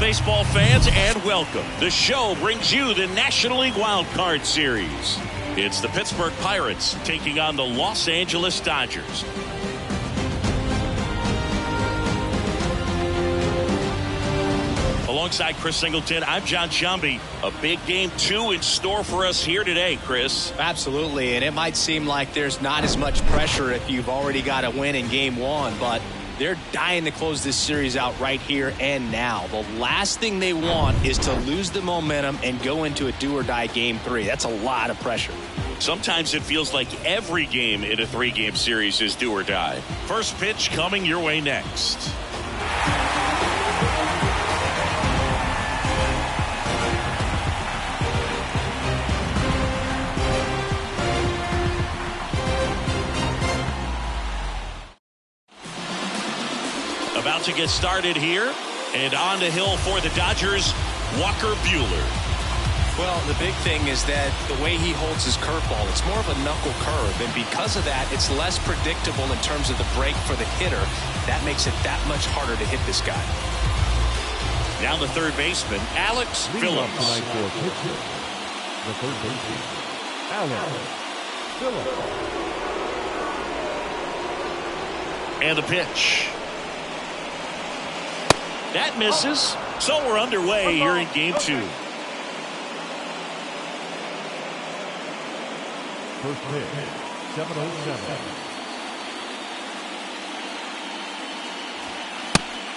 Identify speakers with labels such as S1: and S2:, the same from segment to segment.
S1: baseball fans, and welcome. The show brings you the National League Wild Card Series. It's the Pittsburgh Pirates taking on the Los Angeles Dodgers. Alongside Chris Singleton, I'm John Shambi. A big game 2 in store for us here today, Chris.
S2: Absolutely, and it might seem like there's not as much pressure if you've already got a win in game 1, but they're dying to close this series out right here and now. The last thing they want is to lose the momentum and go into a do-or-die game 3. That's a lot of pressure.
S1: Sometimes it feels like every game in a 3-game series is do or die. First pitch coming your way next. About to get started here, and on the hill for the Dodgers, Walker Buehler.
S2: Well, the big thing is that the way he holds his curveball, it's more of a knuckle curve, and because of that, it's less predictable in terms of the break for the hitter. That makes it that much harder to hit this guy.
S1: Now the third baseman, Alex Phillips.
S3: The third baseman, Alex Phillips.
S1: And the pitch. That misses. So we're underway here in game 2.
S3: First pitch, 7:07.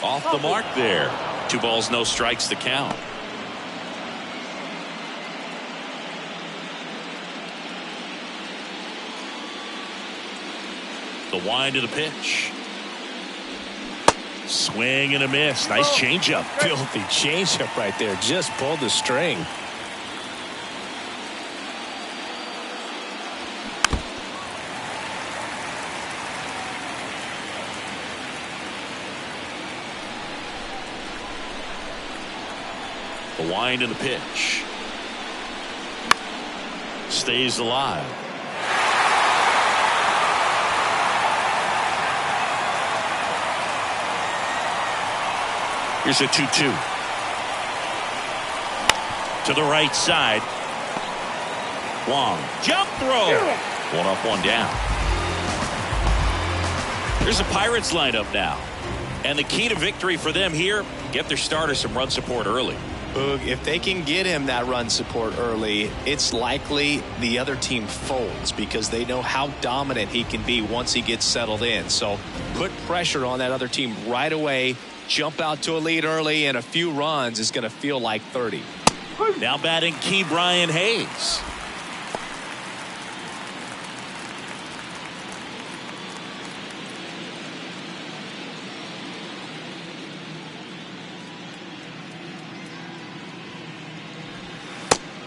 S1: Off the mark there. 2 balls, no strikes to count. The wind of the pitch. Swing and a miss. Nice changeup.
S2: Filthy changeup right there. Just pulled the string.
S1: The wind of the pitch. Stays alive. Here's a 2-2. To the right side. Wong. Jump throw. 1 up, 1 down. Here's the Pirates lineup now. And the key to victory for them here, get their starter some run support early.
S2: Boog, if they can get him that run support early, it's likely the other team folds because they know how dominant he can be once he gets settled in. So put pressure on that other team right away. Jump out to a lead early, and a few runs is going to feel like 30.
S1: Now batting Key Brian Hayes.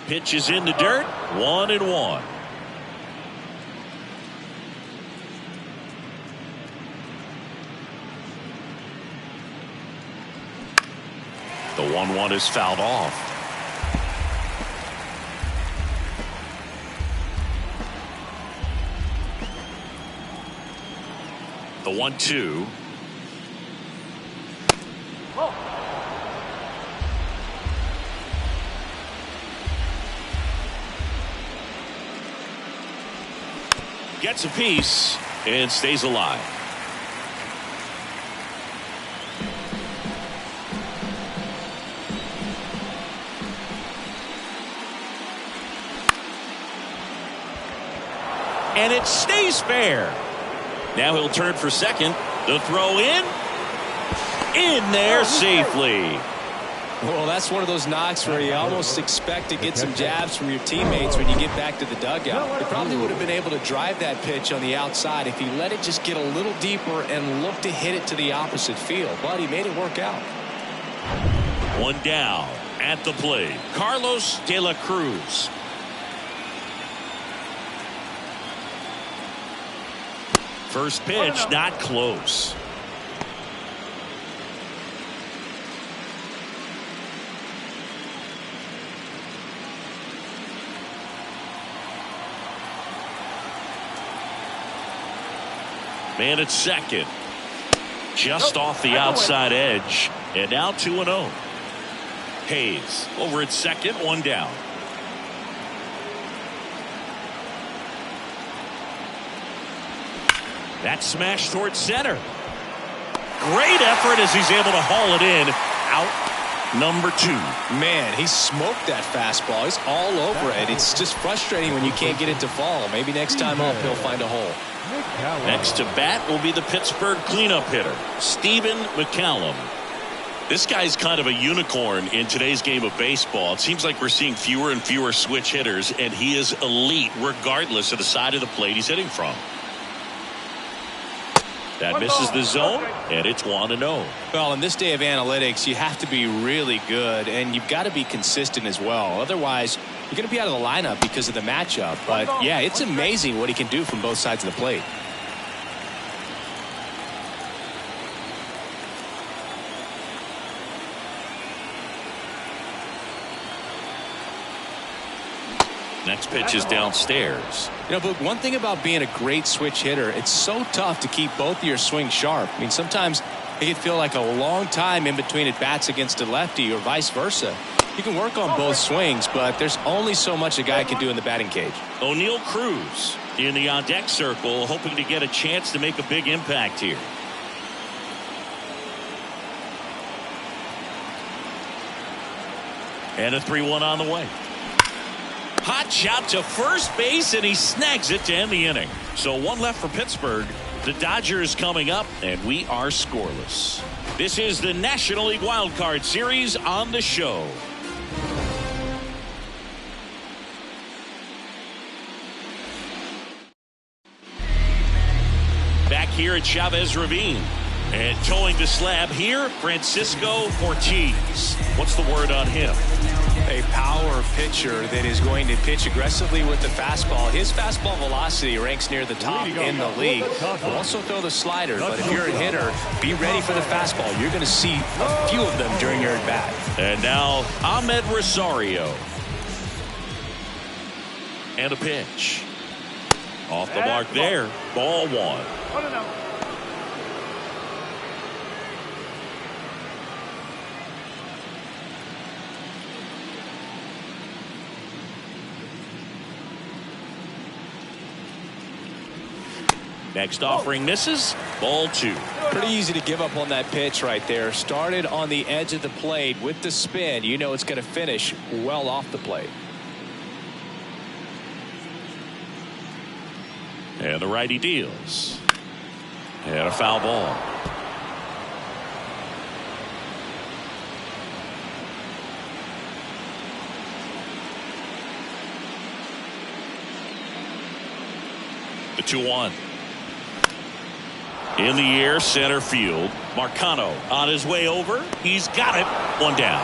S1: Pitch is in the dirt. 1-1. The 1-1 is fouled off. The 1-2. Gets a piece and stays alive. And it stays fair. Now he'll turn for second. The throw in there safely.
S2: Well, that's one of those knocks where you almost expect to get some jabs from your teammates when you get back to the dugout. He probably would have been able to drive that pitch on the outside if he let it just get a little deeper and look to hit it to the opposite field. But he made it work out.
S1: 1 down at the plate. Carlos De La Cruz. First pitch, not close. Man at second. Just off the outside edge. And now 2-0. Hayes over at second, one down. That smash towards center. Great effort as he's able to haul it in. Out number 2.
S2: Man, he smoked that fastball. He's all over it. It's just frustrating when you can't get it to fall. Maybe next time up he'll find a hole.
S1: Next to bat will be the Pittsburgh cleanup hitter, Stephen McCallum. This guy's kind of a unicorn in today's game of baseball. It seems like we're seeing fewer and fewer switch hitters, and he is elite regardless of the side of the plate he's hitting from. That misses the zone, and it's 1-0.
S2: Well, in this day of analytics, you have to be really good, and you've got to be consistent as well. Otherwise, you're going to be out of the lineup because of the matchup. But, yeah, it's amazing what he can do from both sides of the plate.
S1: Next pitch is downstairs.
S2: You know, but one thing about being a great switch hitter, it's so tough to keep both of your swings sharp. I mean, sometimes it can feel like a long time in between at bats against a lefty or vice versa. You can work on both swings, but there's only so much a guy can do in the batting cage.
S1: O'Neal Cruz in the on-deck circle, hoping to get a chance to make a big impact here. And a 3-1 on the way. Hot shot to first base, and he snags it to end the inning. So one left for Pittsburgh. The Dodgers coming up, and we are scoreless. This is the National League Wild Card Series on the show. Back here at Chavez Ravine. And towing the slab here, Francisco Ortiz. What's the word on him?
S2: A power pitcher that is going to pitch aggressively with the fastball. His fastball velocity ranks near the top in the league. He'll also throw the slider, but if you're a hitter, be ready for the fastball. You're going to see a few of them during your at-bat.
S1: And now Ahmed Rosario. And a pitch. Off the mark there. Ball 1. Next offering misses. Ball 2.
S2: Pretty easy to give up on that pitch right there. Started on the edge of the plate with the spin. You know it's going to finish well off the plate.
S1: And the righty deals. And a foul ball. The 2-1. In the air, center field. Marcano on his way over. He's got it. 1 down.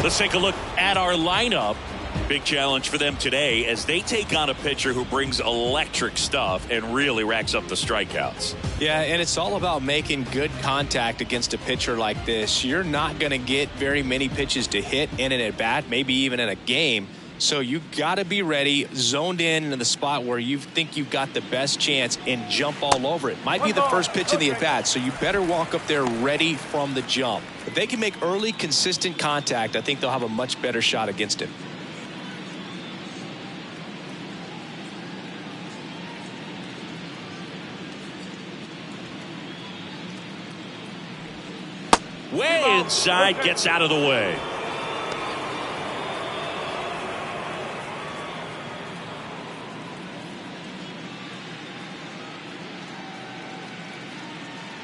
S1: Let's take a look at our lineup. Big challenge for them today as they take on a pitcher who brings electric stuff and really racks up the strikeouts.
S2: Yeah, and it's all about making good contact against a pitcher like this. You're not going to get very many pitches to hit in an at-bat, maybe even in a game. So you got to be ready, zoned in the spot where you think you've got the best chance and jump all over it. Might be the first pitch in the at-bat, so you better walk up there ready from the jump. If they can make early, consistent contact, I think they'll have a much better shot against him.
S1: Way inside, gets out of the way.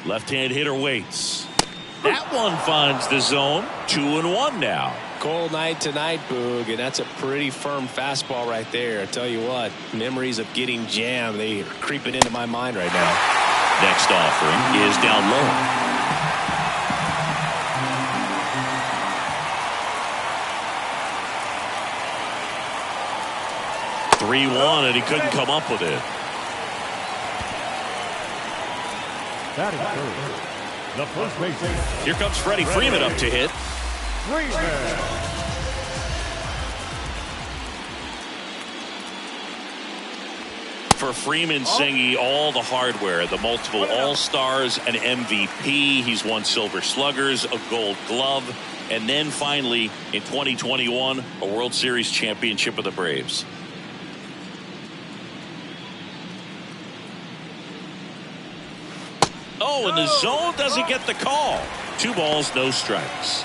S1: Left-hand hitter waits. That one finds the zone. 2-1 now.
S2: Cold night tonight, Boog, and that's a pretty firm fastball right there. I tell you what, memories of getting jammed, they are creeping into my mind right now.
S1: Next offering is down low. (3-1), and he couldn't come up with it.
S3: Batting first, the first baseman.
S1: Here comes Freddie Freeman up to hit.
S3: Freeman.
S1: For Freeman, Singy, all the hardware, the multiple All-Stars, an MVP. He's won Silver Sluggers, a Gold Glove, and then finally in 2021, a World Series championship with the Braves. Oh, and the zone doesn't get the call. 2 balls, no strikes.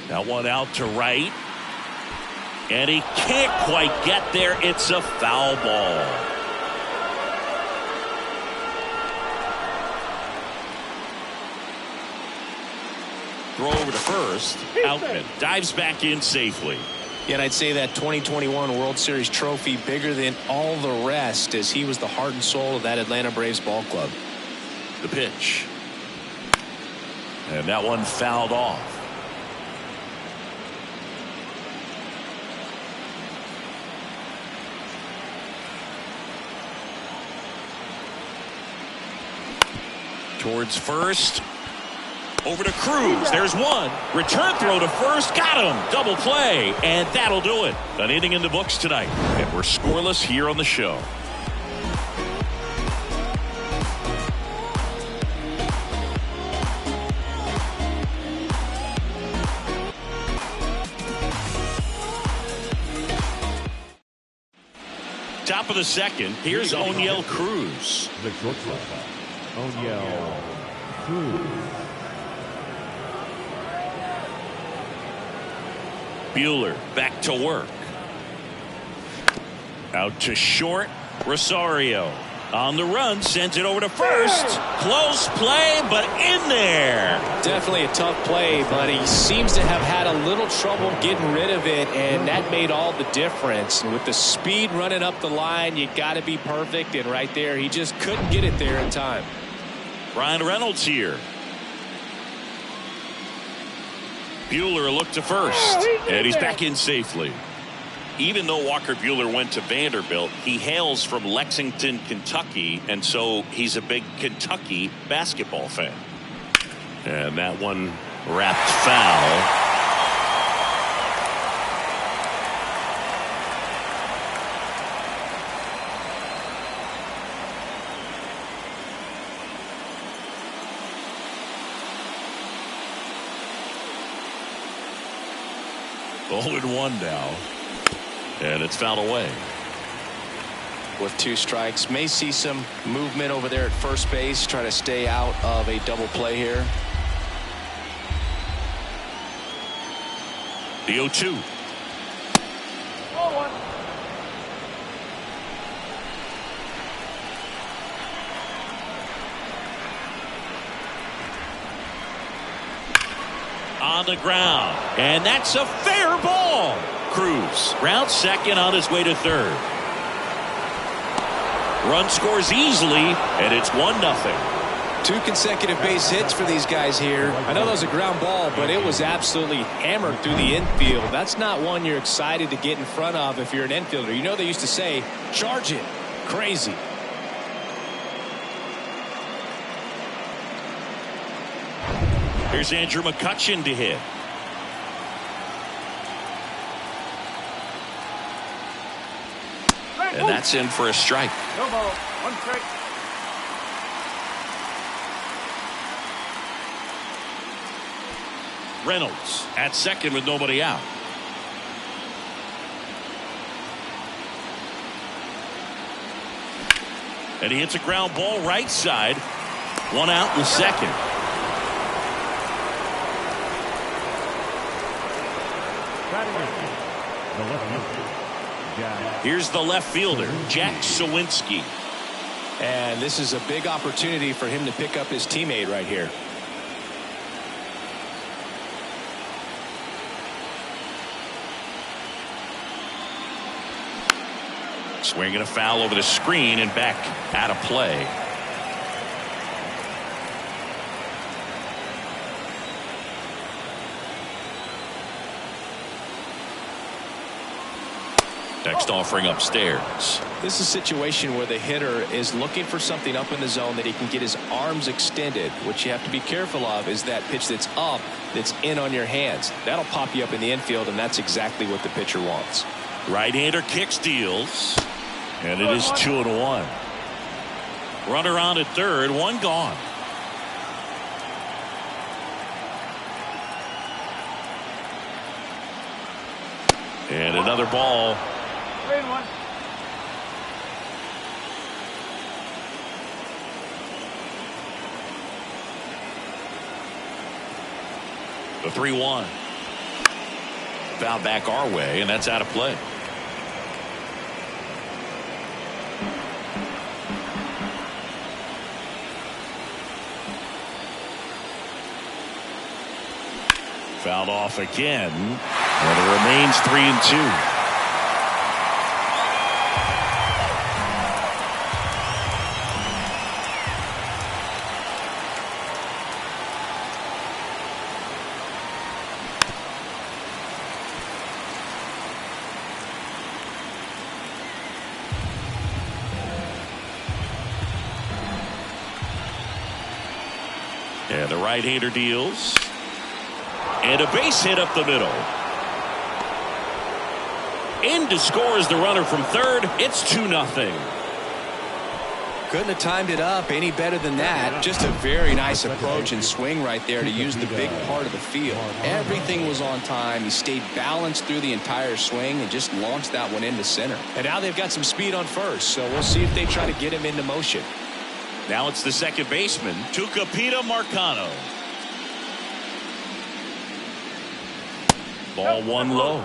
S1: That one out to right. And he can't quite get there. It's a foul ball. Throw over to first. Outman dives back in safely.
S2: Yeah, and I'd say that 2021 World Series trophy bigger than all the rest, as he was the heart and soul of that Atlanta Braves ball club.
S1: The pitch. And that one fouled off. Towards first. Over to Cruz. There's one. Return throw to first. Got him. Double play. And that'll do it. An inning in the books tonight. And we're scoreless here on the show. Top of the second. Here's Oniel Cruz.
S3: The shortstop, Oniel Cruz.
S1: Buehler back to work. Out to short. Rosario on the run, sends it over to first. Close play, but in there.
S2: Definitely a tough play, but he seems to have had a little trouble getting rid of it, and that made all the difference. And with the speed running up the line, you got to be perfect, and right there, he just couldn't get it there in time.
S1: Ryan Reynolds here. Buehler a look to first, and he's back in safely. Even though Walker Buehler went to Vanderbilt, he hails from Lexington, Kentucky, and so he's a big Kentucky basketball fan. And that one wrapped foul. 0-1 now. And it's fouled away.
S2: With 2 strikes, may see some movement over there at first base, trying to stay out of a double play here.
S1: The 0-2. On the ground, and that's a fair ball. Cruz rounds second on his way to third. Run scores easily, and it's 1-0.
S2: 2 consecutive base hits for these guys here. I know that was a ground ball, but it was absolutely hammered through the infield. That's not one you're excited to get in front of if you're an infielder. You know they used to say, charge it. Crazy.
S1: Here's Andrew McCutchen to hit. And that's in for a strike.
S3: No ball, 1 strike.
S1: Reynolds at second with nobody out. And he hits a ground ball right side. 1 out in the second. Here's the left fielder, Jack Sawinski.
S2: And this is a big opportunity for him to pick up his teammate right here.
S1: Swinging a foul over the screen and back out of play. Next offering upstairs.
S2: This is a situation where the hitter is looking for something up in the zone that he can get his arms extended. What you have to be careful of is that pitch that's up, that's in on your hands. That'll pop you up in the infield, and that's exactly what the pitcher wants.
S1: Right-hander kicks, deals, and it is 2-1. Runner on at third, one gone. And another ball.
S3: 3-1.
S1: The 3-1. Foul back our way, and that's out of play. Fouled off again, and it remains 3-2. And the right-hander deals. And a base hit up the middle. In to score is the runner from third. It's 2-0.
S2: Couldn't have timed it up any better than that. Just a very nice approach and swing right there to use the big part of the field. Everything was on time. He stayed balanced through the entire swing and just launched that one into center. And now they've got some speed on first, so we'll see if they try to get him into motion.
S1: Now it's the second baseman, Tucupita Marcano. Ball one low.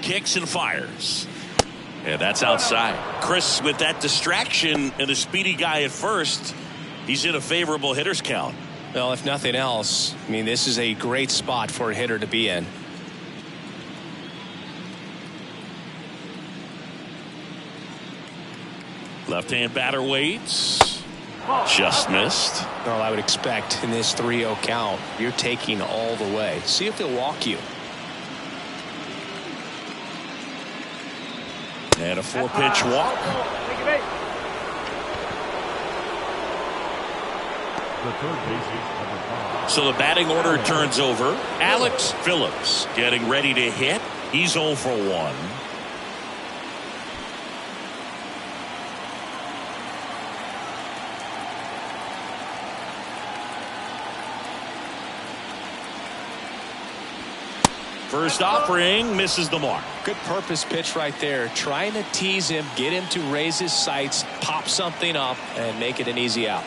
S1: Kicks and fires. And that's outside. Chris, with that distraction and a speedy guy at first, he's in a favorable hitter's count.
S2: Well, if nothing else, I mean, this is a great spot for a hitter to be in.
S1: Left-hand batter waits. Just missed.
S2: Well, I would expect in this 3-0 count, you're taking all the way. See if he'll walk you.
S1: And a 4-pitch walk.
S3: The third baseman, number 5.
S1: So the batting order turns over. Alex Phillips getting ready to hit. He's 0 for 1. First offering misses the mark.
S2: Good purpose pitch right there. Trying to tease him, get him to raise his sights, pop something up, and make it an easy out.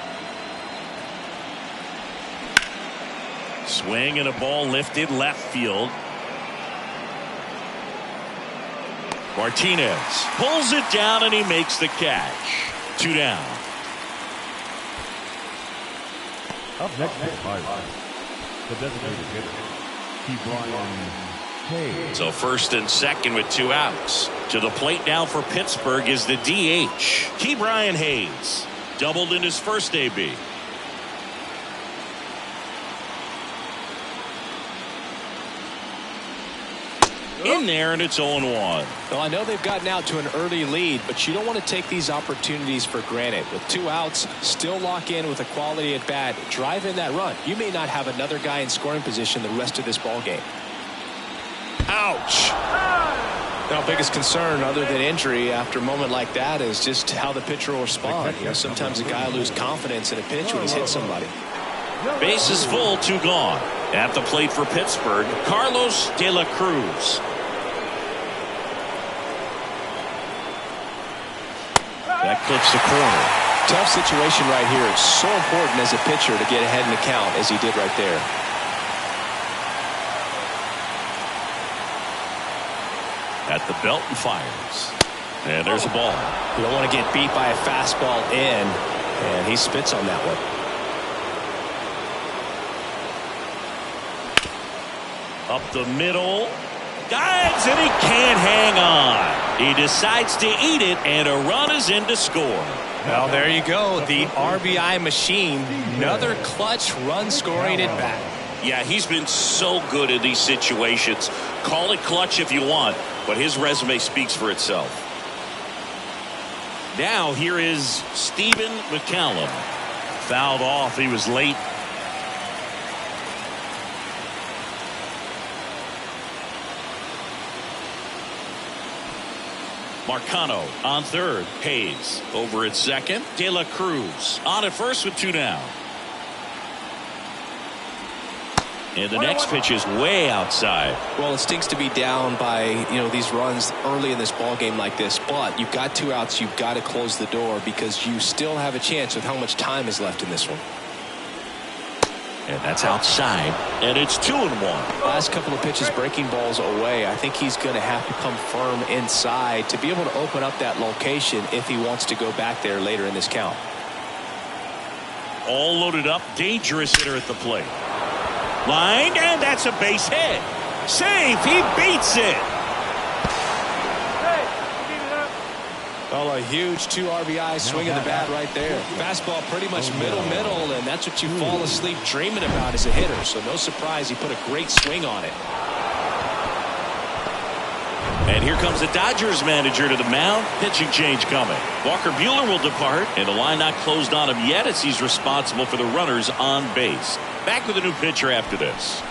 S1: Swing and a ball lifted left field. Martinez pulls it down and he makes the catch. 2 down.
S3: Up next is the designated hitter, Ke'Bryan Hayes.
S1: So first and second with 2 outs. To the plate now for Pittsburgh is the DH, Ke'Bryan Hayes. Doubled in his first AB. In there, and it's 0-1.
S2: Well, I know they've gotten out to an early lead, but you don't want to take these opportunities for granted. With 2 outs, still lock in with a quality at bat, drive in that run. You may not have another guy in scoring position the rest of this ball game.
S1: Ouch.
S2: Now, biggest concern other than injury after a moment like that is just how the pitcher will respond. You know, sometimes a guy will lose confidence in a pitch when he's hit somebody.
S1: Base is full, 2 gone. At the plate for Pittsburgh, Carlos De La Cruz. That clips the corner.
S2: Tough situation right here. It's so important as a pitcher to get ahead in the count as he did right there.
S1: At the belt and fires. And there's a ball.
S2: You don't want to get beat by a fastball in, and he spits on that one.
S1: Up the middle. Dives and he can't hang on. He decides to eat it, and a run is in to score.
S2: Well, there you go. The RBI machine. Another clutch run scoring at bat.
S1: Yeah, he's been so good in these situations. Call it clutch if you want, but his resume speaks for itself. Now here is Stephen McCallum. Fouled off. He was late. Marcano on third. Hayes over at second. De La Cruz on at first with 2 down. And the next pitch is way outside.
S2: Well, it stinks to be down by, these runs early in this ball game like this, but you've got 2 outs. You've got to close the door because you still have a chance with how much time is left in this one.
S1: And that's outside, and it's 2-1.
S2: Last couple of pitches breaking balls away. I think he's going to have to come firm inside to be able to open up that location if he wants to go back there later in this count.
S1: All loaded up, dangerous hitter at the plate. Line, and that's a base hit. Safe, he beats it.
S2: Well, a huge 2 RBI swing of the bat right there. Fastball pretty much middle, and that's what you fall asleep dreaming about as a hitter. So no surprise he put a great swing on it.
S1: And here comes the Dodgers manager to the mound. Pitching change coming. Walker Buehler will depart, and the line not closed on him yet as he's responsible for the runners on base. Back with a new pitcher after this.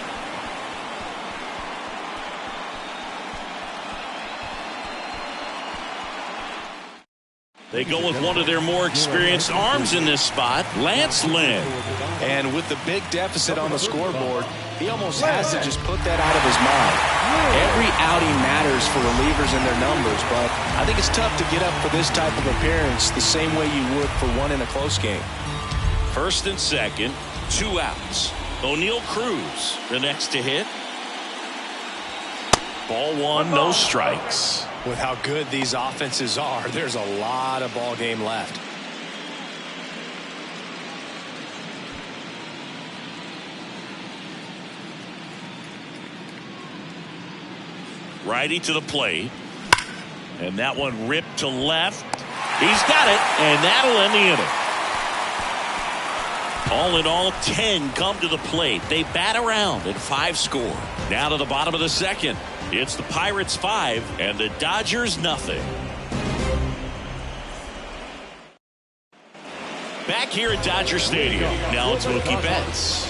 S1: They go with one of their more experienced arms in this spot, Lance Lynn.
S2: And with the big deficit on the scoreboard, he almost has to just put that out of his mind. Every outing matters for relievers and their numbers, but I think it's tough to get up for this type of appearance the same way you would for one in a close game.
S1: First and second, 2 outs. O'Neal Cruz, the next to hit. Ball 1, no strikes.
S2: With how good these offenses are, there's a lot of ball game left.
S1: Righty to the plate. And that one ripped to left. He's got it, and that'll end the inning. All in all, 10 come to the plate. They bat around and 5 score. Now to the bottom of the second. It's the Pirates 5 and the Dodgers nothing. Back here at Dodger Stadium. Now it's Mookie Betts.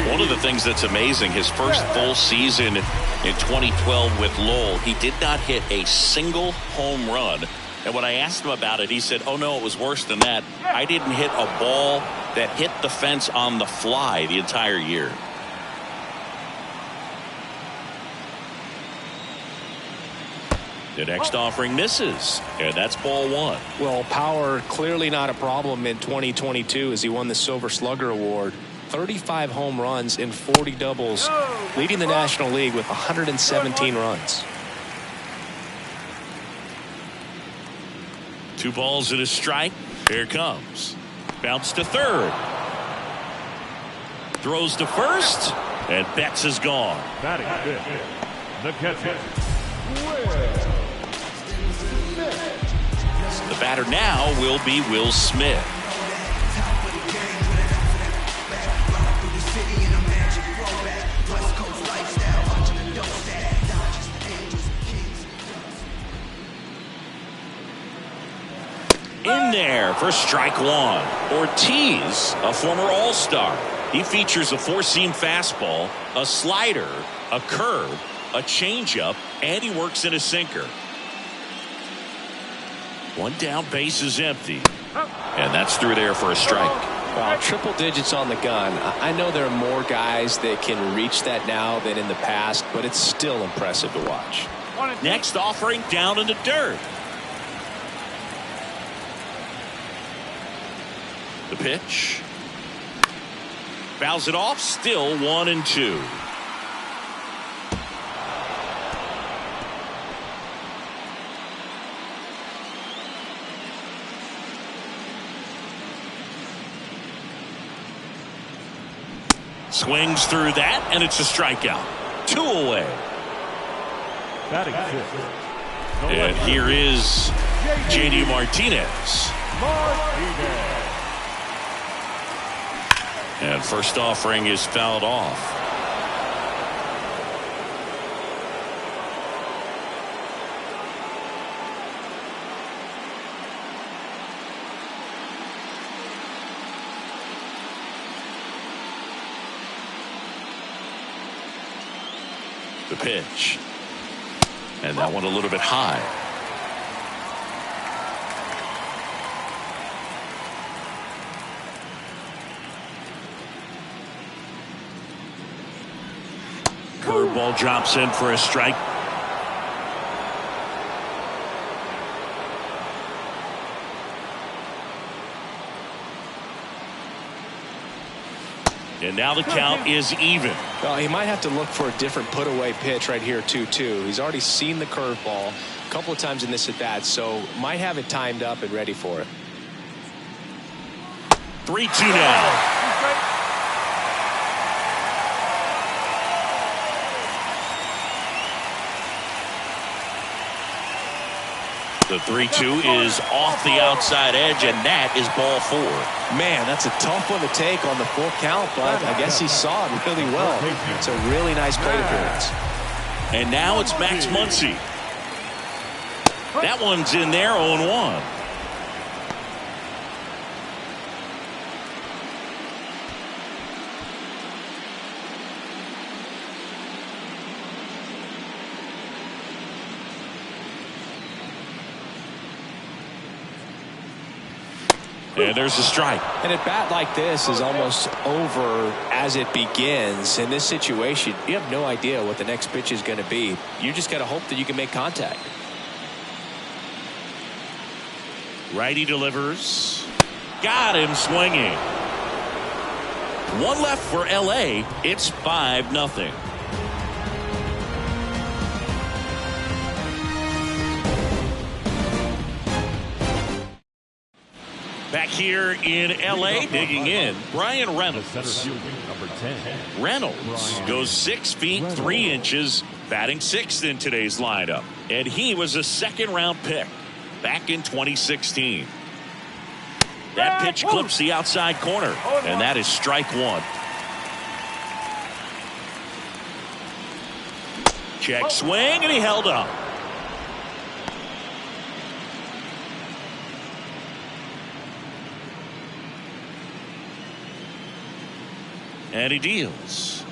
S1: One of the things that's amazing, his first full season in 2012 with Lowell, he did not hit a single home run. And when I asked him about it, he said, oh no, it was worse than that. I didn't hit a ball that hit the fence on the fly the entire year. The next offering misses, and that's ball 1.
S2: Well, power clearly not a problem in 2022 as he won the Silver Slugger Award. 35 home runs and 40 doubles, leading the National League with 117 runs.
S1: 2 balls and a strike. Here it comes. Bounce to third. Throws to first, and Betts is gone.
S3: Batting fifth, the catcher.
S1: The batter now will be Will Smith. In there for strike 1. Ortiz, a former All-Star. He features a 4-seam fastball, a slider, a curve, a changeup, and he works in a sinker. 1 down, base is empty. And that's through there for a strike.
S2: Wow, triple digits on the gun. I know there are more guys that can reach that now than in the past, but it's still impressive to watch.
S1: Next offering down in the dirt. The pitch. Fouls it off, still 1-2. Swings through that, and it's a strikeout. 2 away.
S3: Batting fifth.
S1: And here is J.D. Martinez. And first offering is fouled off. The pitch. And that one a little bit high. Curveball drops in for a strike. And now the count is even.
S2: Well, he might have to look for a different put-away pitch right here, 2-2. He's already seen the curveball a couple of times in this at-bat, so might have it timed up and ready for it.
S1: 3-2 now. The 3-2 is off the outside edge, and that is ball 4.
S2: Man, that's a tough one to take on the full count, but I guess he saw it really well. It's a really nice plate appearance.
S1: And now it's Max Muncy. That one's in there, 0-1. And there's a strike.
S2: And a bat like this is almost over as it begins. In this situation, you have no idea what the next pitch is going to be. You just got to hope that you can make contact.
S1: Righty delivers. Got him swinging. 1 left for L.A. It's 5-0. Back here in L.A. digging in, Brian Reynolds.
S3: Number 10.
S1: Reynolds goes 6 feet 3 inches, batting 6th in today's lineup. And he was a 2nd-round pick back in 2016. That pitch clips the outside corner, and that is strike 1. Check swing, and he held up. And he deals.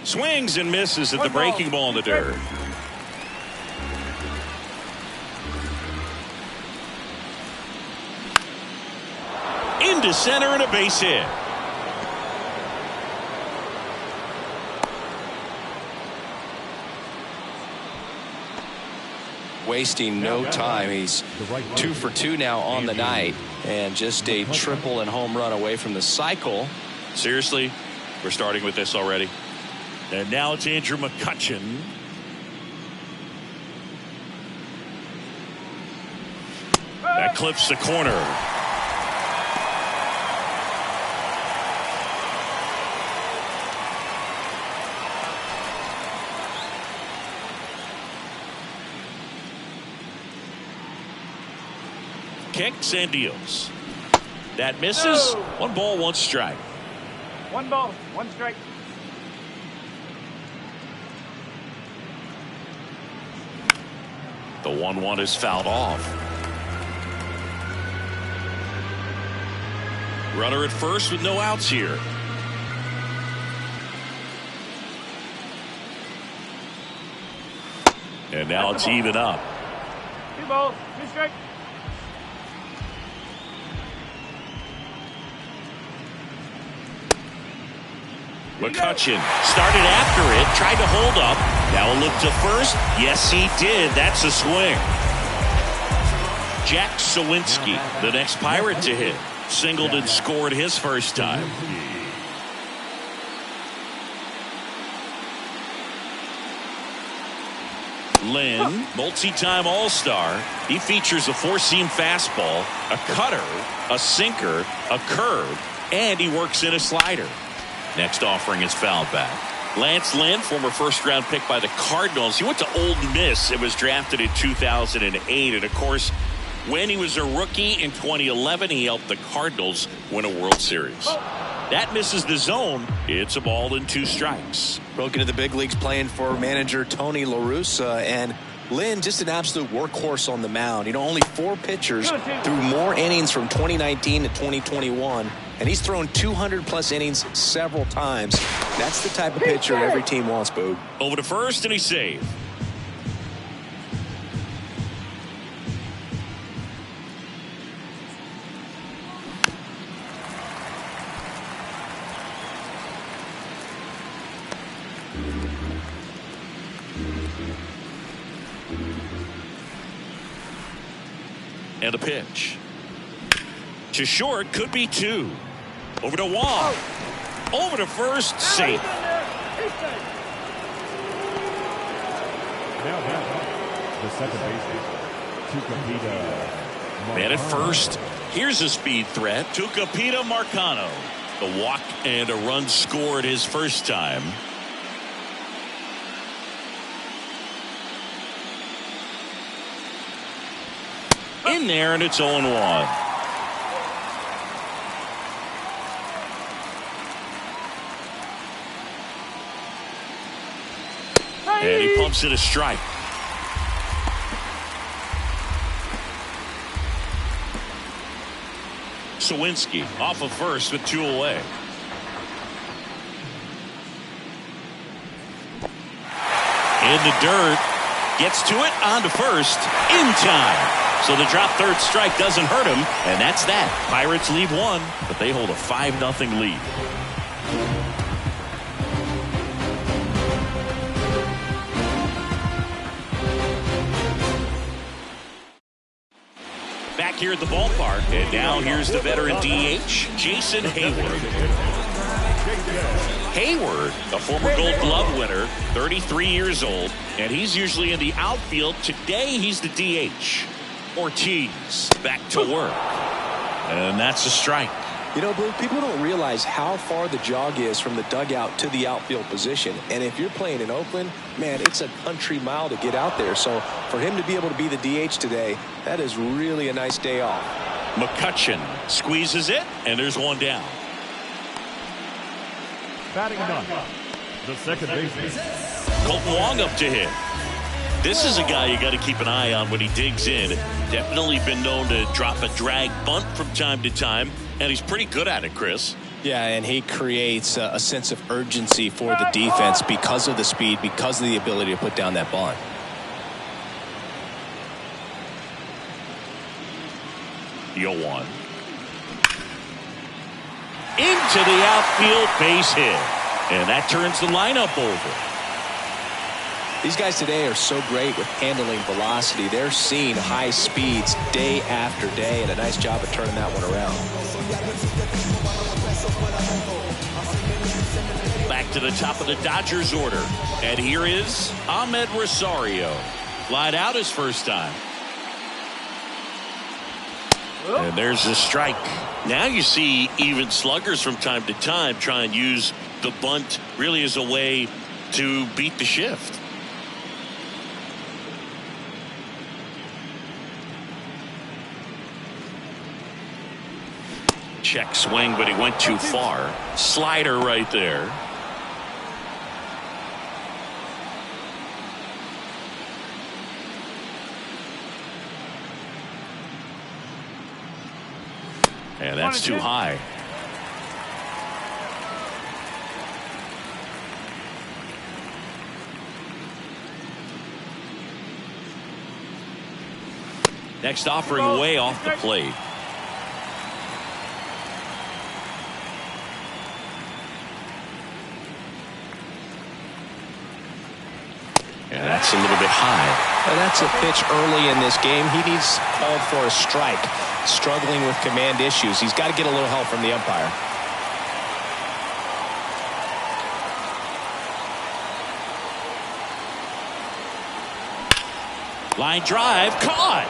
S1: Swings and misses at the breaking ball in the dirt. Into center and a base hit.
S2: Wasting no time. He's 2 for 2 now on the night, and just a triple and home run away from the cycle.
S1: Seriously, we're starting with this already. And now it's Andrew McCutchen. That clips the corner. Kicks and deals. That misses. 1 ball, 1 strike.
S4: 1 ball, 1 strike.
S1: The 1-1 is fouled off. Runner at first with no outs here. And now it's even up.
S4: 2 balls, 2 strikes.
S1: McCutchen started after it, tried to hold up. Now a look to first. Yes, he did. That's a swing. Jack Sawinski, the next Pirate to hit. Singled and scored his first time. Lynn, multi-time All-Star. He features a 4-seam fastball, a cutter, a sinker, a curve, and he works in a slider. Next offering is fouled back. Lance Lynn, former first-round pick by the Cardinals. He went to Ole Miss and was drafted in 2008. And, of course, when he was a rookie in 2011, he helped the Cardinals win a World Series. That misses the zone. It's a ball and 2 strikes.
S2: Broke into the big leagues playing for manager Tony La Russa, and Lynn just an absolute workhorse on the mound. You know, only 4 pitchers threw more innings from 2019 to 2021, and he's thrown 200-plus innings several times. That's the type of pitcher every team wants, Boog.
S1: Over to first, and he's saved. And a pitch. To short, could be 2. Over to Wong. Over to first, safe.
S3: Now the second baseman, Tucupita.
S1: Man at first. Here's a speed threat. Tucupita Marcano. The walk and a run scored his first time. In there, and it's 0-1. And he pumps it a strike. Sawinski off of first with 2 away. In the dirt. Gets to it, on to first, in time. So the drop third strike doesn't hurt him, and that's that. Pirates lead 1, but they hold a 5-0 lead. Back here at the ballpark, and now here's the veteran DH, Jason Hayward. Hayward, a former Gold Glove winner, 33 years old, and he's usually in the outfield. Today, he's the DH. Ortiz back to work, and that's a strike.
S2: You know, Blue, people don't realize how far the jog is from the dugout to the outfield position. And if you're playing in Oakland, man, it's a country mile to get out there. So for him to be able to be the DH today, that is really a nice day off.
S1: McCutchen squeezes it, and there's 1 down.
S3: Batting 9, the second baseman,
S1: Colton Wong up to hit. This is a guy you got to keep an eye on when he digs in. Definitely been known to drop a drag bunt from time to time, and he's pretty good at it, Chris.
S2: Yeah, and he creates a sense of urgency for the defense because of the speed, because of the ability to put down that bunt.
S1: Yo one. Into the outfield, base hit. And that turns the lineup over.
S2: These guys today are so great with handling velocity. They're seeing high speeds day after day, and a nice job of turning that one around.
S1: Back to the top of the Dodgers order. And here is Ahmed Rosario. Flied out his first time. And there's the strike. Now you see even sluggers from time to time try and use the bunt really as a way to beat the shift. Check swing, but he went too far. Slider right there. And that's too high. Next offering way off the plate. And that's a little bit high.
S2: And that's a pitch early in this game. He needs called for a strike. Struggling with command issues. He's got to get a little help from the umpire.
S1: Line drive, caught.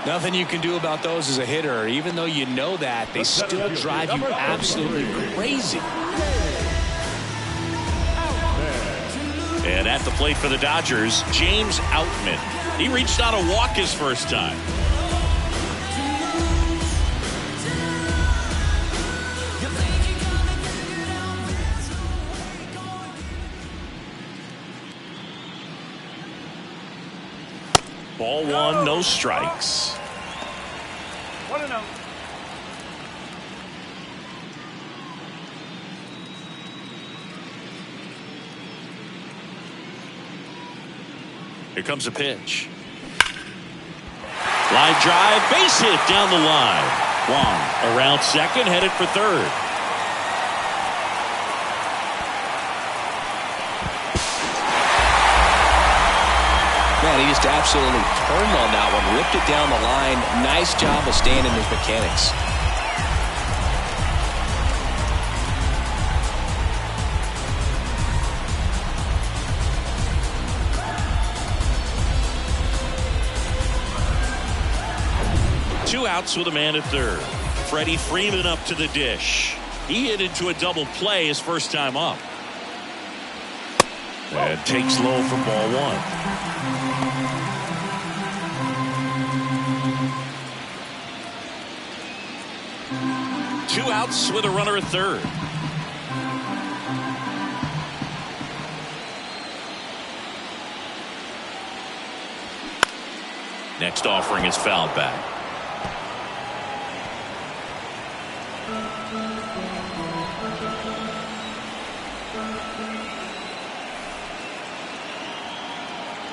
S2: Nothing you can do about those as a hitter. Even though you know that, they still drive you absolutely crazy.
S1: And at the plate for the Dodgers, James Outman. He reached on a walk his first time. Ball one, no strikes.
S4: 1-0.
S1: Here comes a pitch. Line drive, base hit down the line. Wong around second, headed for third.
S2: Man, he just absolutely turned on that one, ripped it down the line. Nice job of staying in his mechanics.
S1: Two outs with a man at third. Freddie Freeman up to the dish. He hit into a double play his first time up. And takes low for ball one. Two outs with a runner at third. Next offering is fouled back.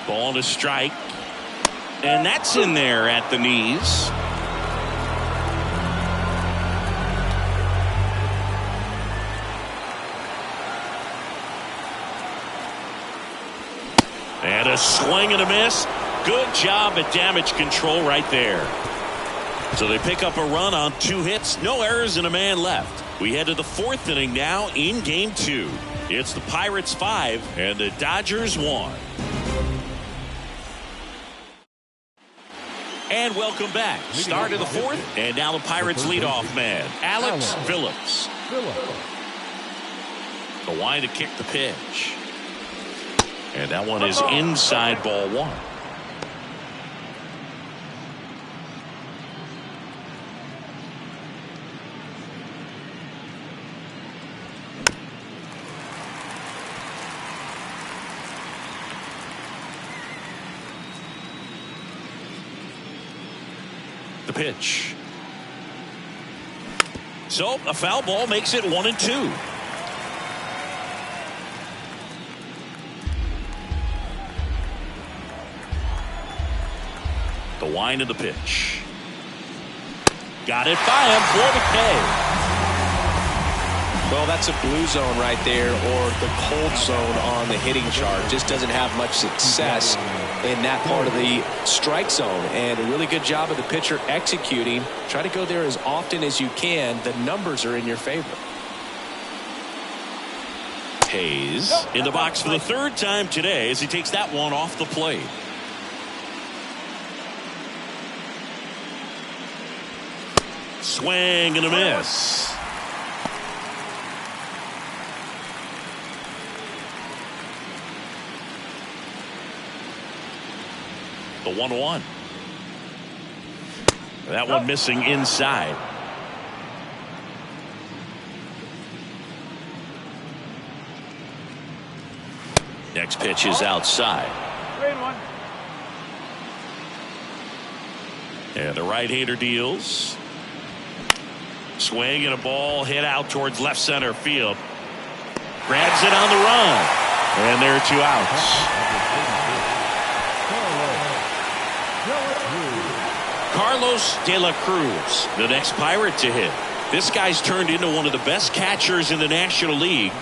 S1: Ball to strike. And that's in there at the knees. And a swing and a miss. Good job at damage control right there. So they pick up a run on 2 hits, no errors, and a man left. We head to the 4th inning now in game 2. It's the Pirates 5 and the Dodgers 1. And welcome back. Start of the 4th, and now the Pirates leadoff man, Alex Phillips. The line to kick the pitch. And that one is inside ball one. The pitch. So a foul ball makes it 1-2. The wind of the pitch. Got it by him for the K.
S2: Well, that's a blue zone right there, or the cold zone on the hitting chart. Just doesn't have much success in that part of the strike zone, and a really good job of the pitcher executing. Try to go there as often as you can. The numbers are in your favor.
S1: Hayes in the box for the 3rd time today as he takes that one off the plate. Swing and a miss. The 1-1. That one missing inside. Next pitch is outside.
S4: 3-1.
S1: And the right-hander deals. Swing and a ball hit out towards left center field. Grabs it on the run. And there are 2 outs. Carlos De La Cruz, the next Pirate to hit. This guy's turned into one of the best catchers in the National League.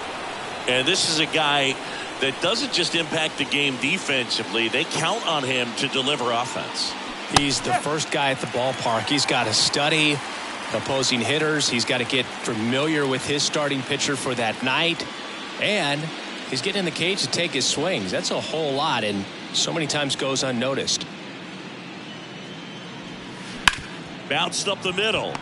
S1: And this is a guy that doesn't just impact the game defensively. They count on him to deliver offense.
S2: He's the first guy at the ballpark. He's got to study opposing hitters. He's got to get familiar with his starting pitcher for that night. And he's getting in the cage to take his swings. That's a whole lot, and so many times goes unnoticed.
S1: Bounced up the middle.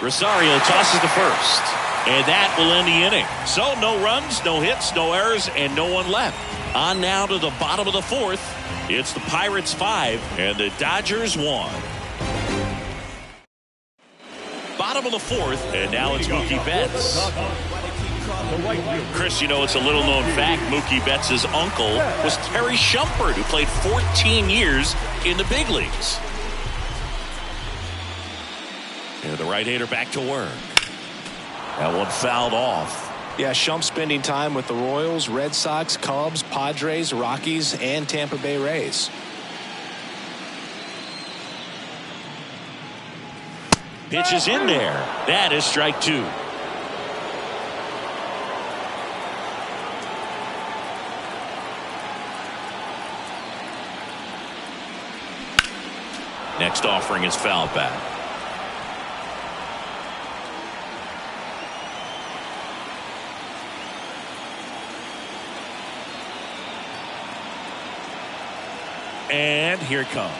S1: Rosario tosses to first. And that will end the inning. So no runs, no hits, no errors, and no one left. On now to the bottom of the fourth. It's the Pirates 5 and the Dodgers 1. Bottom of the fourth, and now it's Mookie Betts. Chris, you know, it's a little known fact. Mookie Betts' uncle was Terry Shumpert, who played 14 years in the big leagues. And the right-hander back to work. That one fouled off.
S2: Yeah, Shump spending time with the Royals, Red Sox, Cubs, Padres, Rockies, and Tampa Bay Rays.
S1: Pitch is in there. That is strike 2. Next offering is fouled back. And here it comes.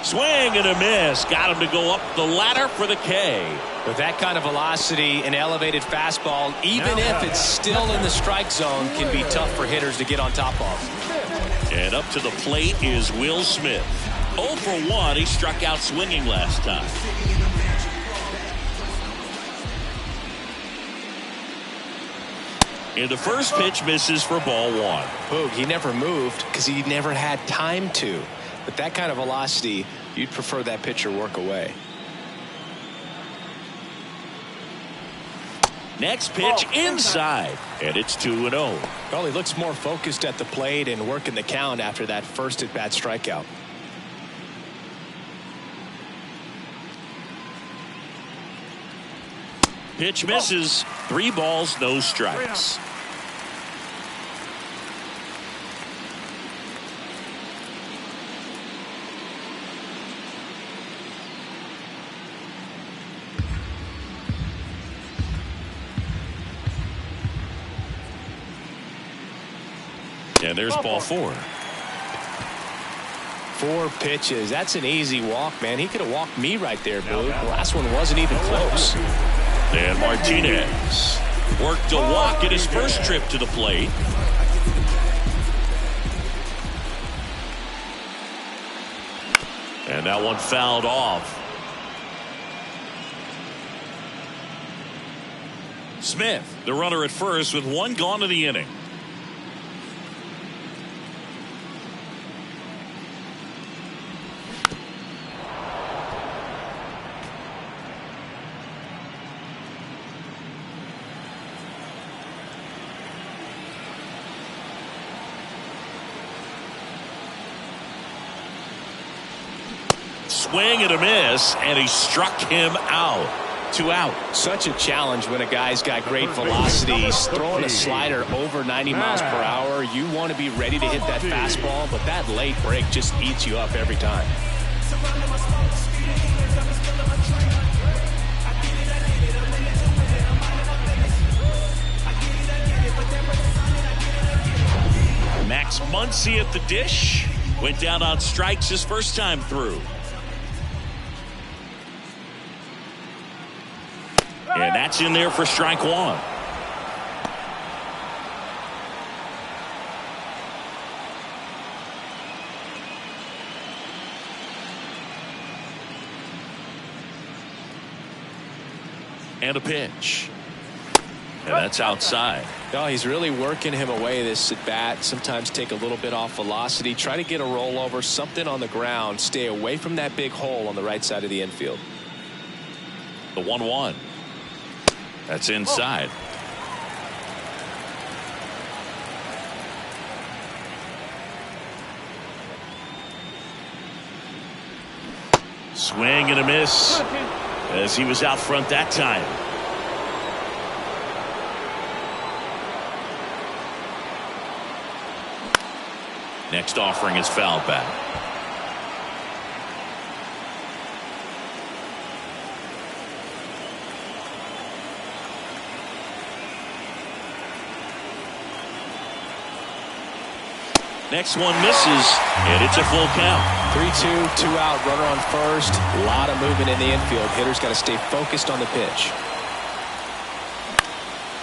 S1: Swing and a miss. Got him to go up the ladder for the K.
S2: With that kind of velocity, an elevated fastball, even if it's still in the strike zone, can be tough for hitters to get on top of.
S1: And up to the plate is Will Smith. 0 for 1. He struck out swinging last time. And the first pitch misses for ball 1.
S2: Boog, he never moved because he never had time to. With that kind of velocity, you'd prefer that pitcher work away.
S1: Next pitch inside, and it's 2-0.
S2: Well, he looks more focused at the plate and working the count after that first at-bat strikeout.
S1: Pitch misses. 3 balls, no strikes. And there's ball 4.
S2: 4 pitches. That's an easy walk, man. He could have walked me right there, Boog. The last one wasn't even close.
S1: And Martinez worked a walk at his first trip to the plate. And that one fouled off. Smith, the runner at first, with 1 gone to the inning. Swing and a miss, and he struck him out. 2 out.
S2: Such a challenge when a guy's got great velocity. He's throwing a slider over 90 miles per hour. You want to be ready to hit that fastball, but that late break just eats you up every time.
S1: Max Muncy at the dish. Went down on strikes his first time through. And that's in there for strike 1. And a pitch. And that's outside.
S2: Oh, he's really working him away this at bat. Sometimes take a little bit off velocity. Try to get a rollover, something on the ground. Stay away from that big hole on the right side of the infield.
S1: The 1-1. That's inside. Swing and a miss as he was out front that time. Next offering is fouled back. Next one misses, and it's a full count.
S2: 3-2, 2 out, runner on first. A lot of movement in the infield. Hitter's got to stay focused on the pitch.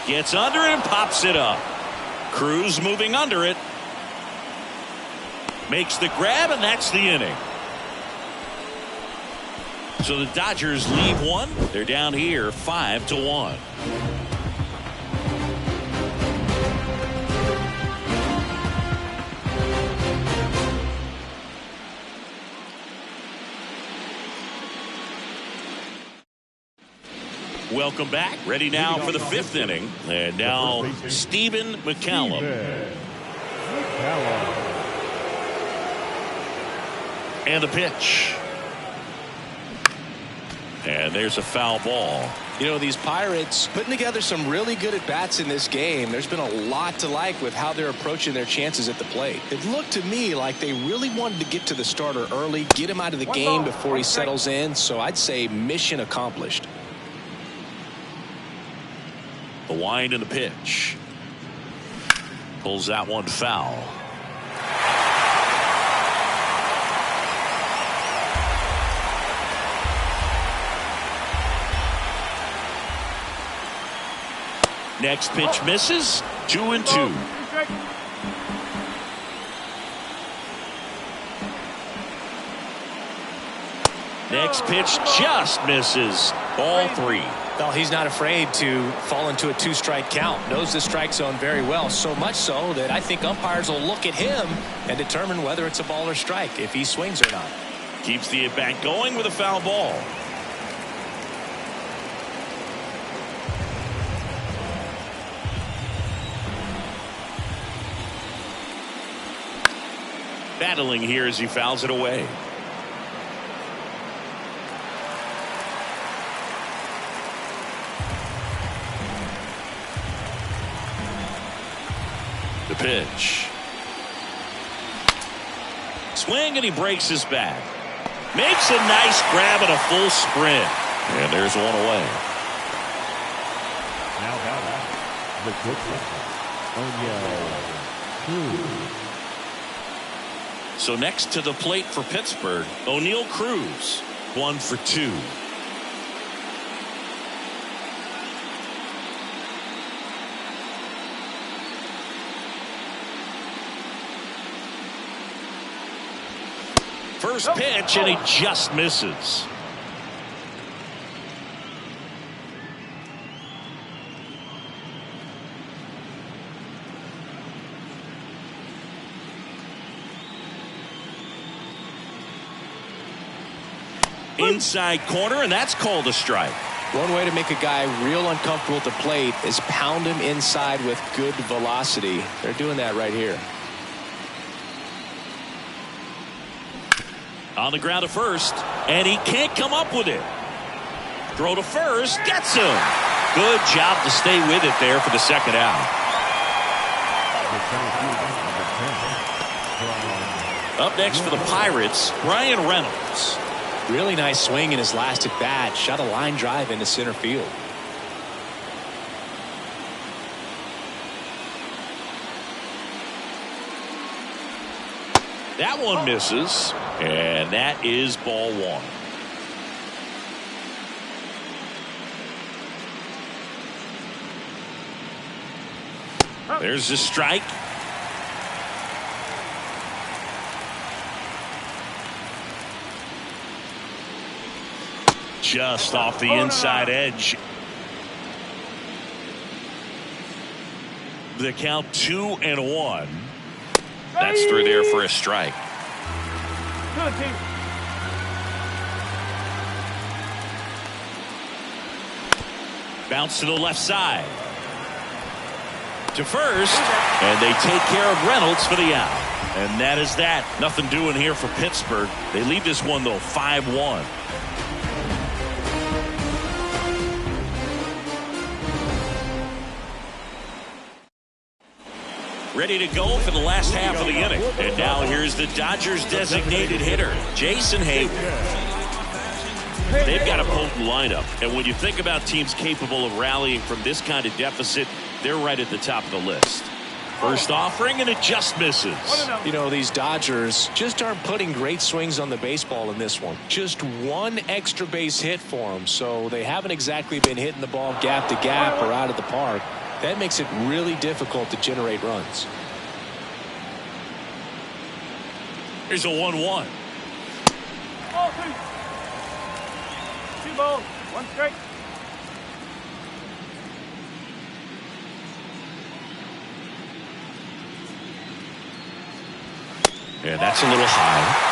S1: Gets under it and pops it up. Cruz moving under it. Makes the grab, and that's the inning. So the Dodgers leave one. They're down here 5-1. Welcome back. Ready now for the 5th inning. And now Stephen McCallum. And the pitch. And there's a foul ball.
S2: You know, these Pirates putting together some really good at-bats in this game. There's been a lot to like with how they're approaching their chances at the plate. It looked to me like they really wanted to get to the starter early, get him out of the game before he settles in. So I'd say mission accomplished.
S1: The wind and the pitch. Pulls that one foul. Next pitch misses. 2-2. Next pitch just misses. Ball 3.
S2: Well, he's not afraid to fall into a 2-strike count. Knows the strike zone very well. So much so that I think umpires will look at him and determine whether it's a ball or strike if he swings or not.
S1: Keeps the at-bat going with a foul ball. Battling here as he fouls it away. The pitch. Swing, and he breaks his back. Makes a nice grab and a full sprint. And there's one away.
S3: Now the Cruz.
S1: So next to the plate for Pittsburgh, O'Neal Cruz, 1 for 2. First pitch, and he just misses. Inside corner, and that's called a strike.
S2: One way to make a guy real uncomfortable at the plate is pound him inside with good velocity. They're doing that right here.
S1: On the ground to first, and he can't come up with it. Throw to first, gets him. Good job to stay with it there for the second out. Up next for the Pirates, Brian Reynolds.
S2: Really nice swing in his last at bat. Shot a line drive into center field.
S1: That one misses, and that is ball 1. There's the strike. Just off the inside edge. The count 2-1. That's through there for a strike. Bounce to the left side. To first, and they take care of Reynolds for the out. And that is that. Nothing doing here for Pittsburgh. They lead this one, though, 5-1. Ready to go for the last half of the inning. And now here's the Dodgers designated hitter, Jason Hayward. They've got a potent lineup, and when you think about teams capable of rallying from this kind of deficit, they're right at the top of the list. First offering, and it just misses.
S2: You know, these Dodgers just aren't putting great swings on the baseball in this one. Just one extra base hit for them, so they haven't exactly been hitting the ball gap to gap or out of the park. That makes it really difficult to generate runs.
S1: Here's a 1-1.
S4: Ball two. Two balls. One strike.
S1: Yeah, that's a little high.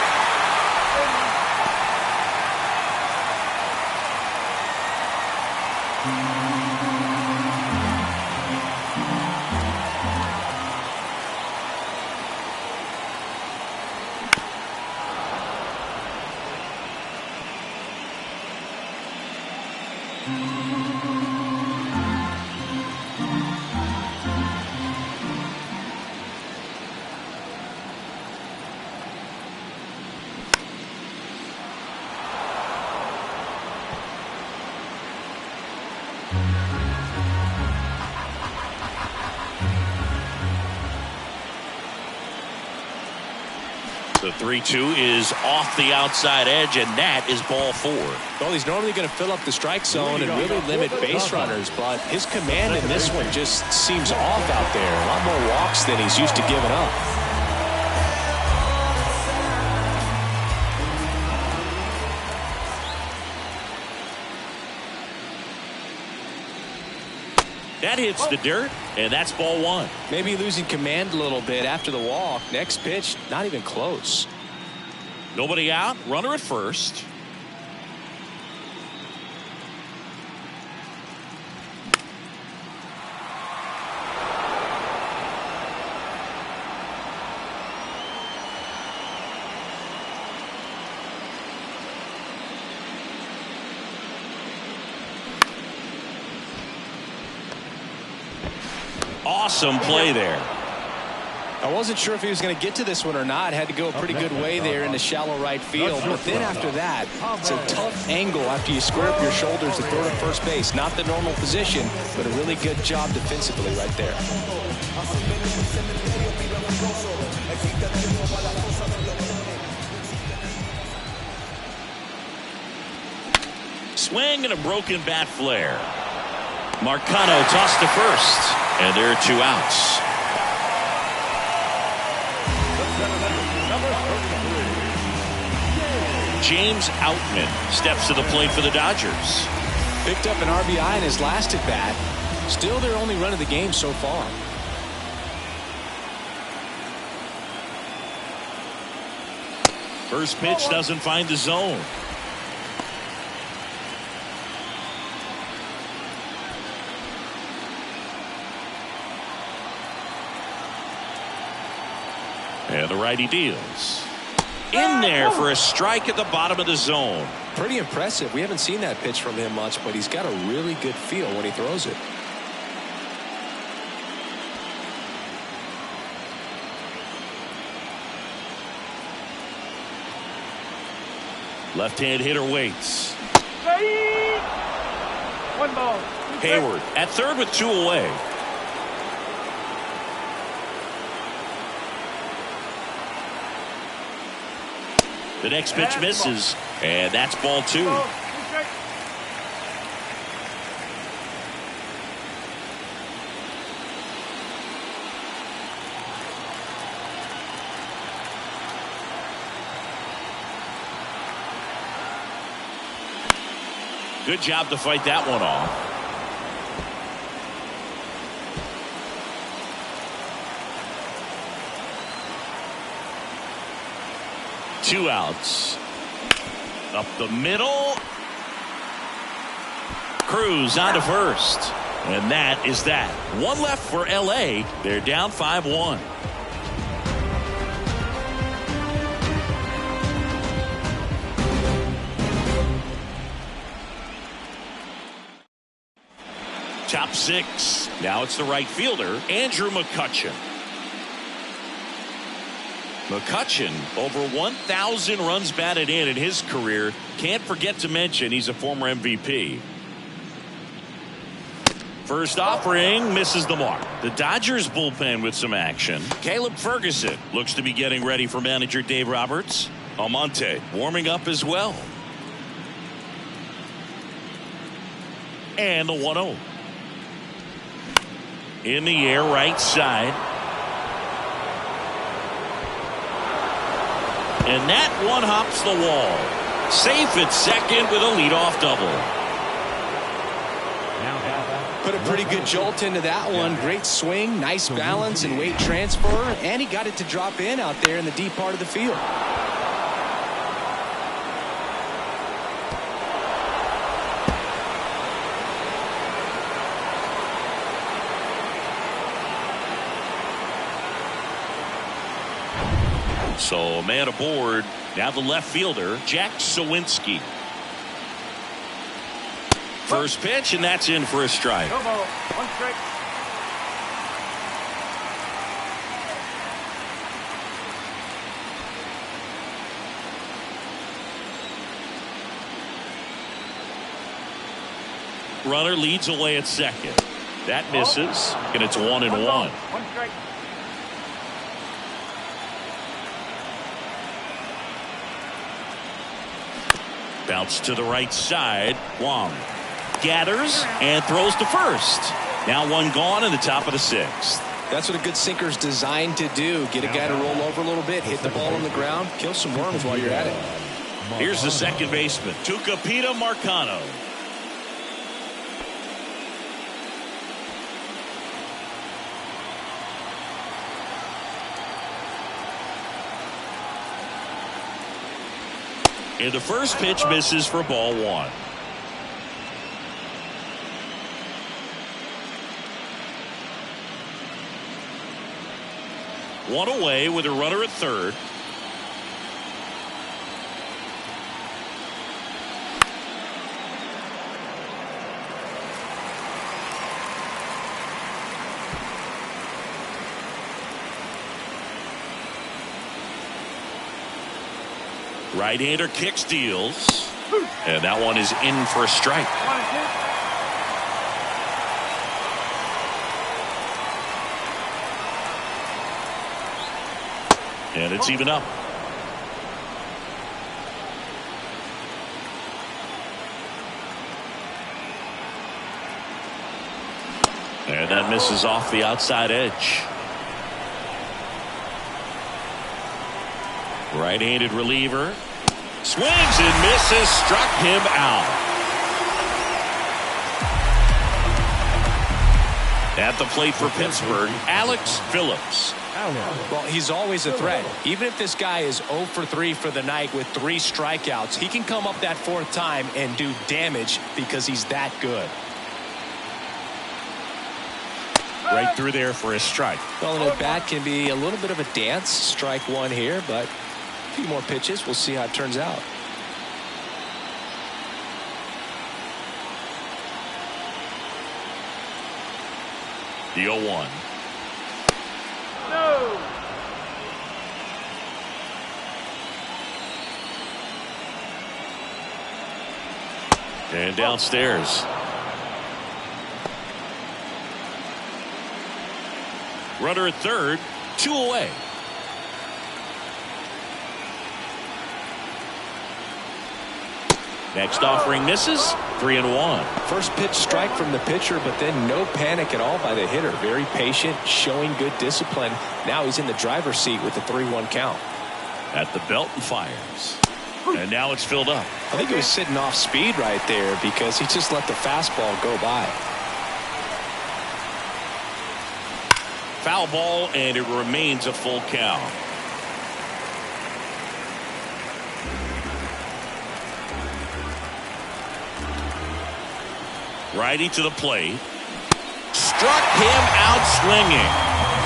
S1: The 3-2 is off the outside edge, and that is ball 4.
S2: Well, he's normally going to fill up the strike zone and really limit base runners, but his command in this one just seems off out there. A lot more walks than he's used to giving up.
S1: That hits the dirt, and that's ball 1.
S2: Maybe losing command a little bit after the walk. Next pitch, not even close.
S1: Nobody out, runner at first. Awesome play there.
S2: I wasn't sure if he was going to get to this one or not. Had to go a pretty good way there into shallow right field. But then after that, it's a tough angle after you square up your shoulders to throw to first base. Not the normal position, but a really good job defensively right there.
S1: Swing and a broken bat flare. Marcano tossed to first, and there are 2 outs. James Outman steps to the plate for the Dodgers.
S2: Picked up an RBI in his last at bat. Still their only run of the game so far.
S1: First pitch doesn't find the zone. And the righty deals. In there for a strike at the bottom of the zone.
S2: Pretty impressive. We haven't seen that pitch from him much, but he's got a really good feel when he throws it.
S1: Left-hand hitter waits.
S4: One ball.
S1: Hayward at third with 2 away. The next pitch misses, and that's ball 2. Good job to fight that one off. Two outs. Up the middle. Cruz on to first. And that is that. One left for LA. They're down 5-1. Top 6. Now it's the right fielder, Andrew McCutchen. McCutchen, over 1,000 runs batted in his career. Can't forget to mention he's a former MVP. First offering misses the mark. The Dodgers bullpen with some action. Caleb Ferguson looks to be getting ready for manager Dave Roberts. Almonte warming up as well. And the 1-0. In the air, right side. And that one hops the wall. Safe at second with a leadoff double.
S2: Put a pretty good jolt into that one. Great swing, nice balance and weight transfer, and he got it to drop in out there in the deep part of the field.
S1: So man aboard. Now the left fielder, Jack Sawinski. First pitch, and that's in for a strike.
S4: No ball. 1 strike.
S1: Runner leads away at second. That misses, and it's 1-1.
S4: 1 strike.
S1: Bounce to the right side. Wong gathers and throws to first. Now one gone in the top of the 6th.
S2: That's what a good sinker's designed to do. Get a guy to roll over a little bit, hit the ball on the ground, kill some worms while you're at it.
S1: Here's the second baseman, Tucupita Marcano. And the first pitch misses for ball 1. One away with a runner at third. Right-hander kicks, deals, and that one is in for a strike.
S4: 1 2.
S1: And it's even up. And that misses off the outside edge. Right-handed reliever. Swings and misses. Struck him out. At the plate for Pittsburgh, Alex Phillips.
S2: Well, he's always a threat. Even if this guy is 0 for 3 for the night with 3 strikeouts, he can come up that 4th time and do damage because he's that good.
S1: Right through there for a strike.
S2: Well, an at-bat can be a little bit of a dance. Strike 1 here, but a few more pitches. We'll see how it turns out.
S1: The 0-1.
S4: No.
S1: And downstairs. Runner at third, 2 away. Next offering misses, 3-1.
S2: First pitch strike from the pitcher, but then no panic at all by the hitter. Very patient, showing good discipline. Now he's in the driver's seat with the 3-1 count.
S1: At the belt and fires. And now it's filled up.
S2: I think he was sitting off speed right there because he just let the fastball go by.
S1: Foul ball, and it remains a full count. Righty to the plate. Struck him out swinging.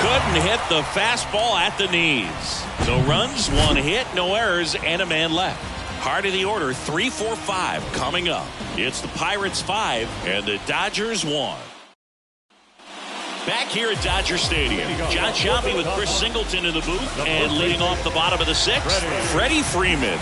S1: Couldn't hit the fastball at the knees. So runs, 1 hit, no errors, and a man left. Heart of the order, 3, 4, 5 coming up. It's the Pirates 5 and the Dodgers 1. Back here at Dodger Stadium, John Shelby with Chris Singleton in the booth, and leading off the bottom of the 6th, Freddie Freeman.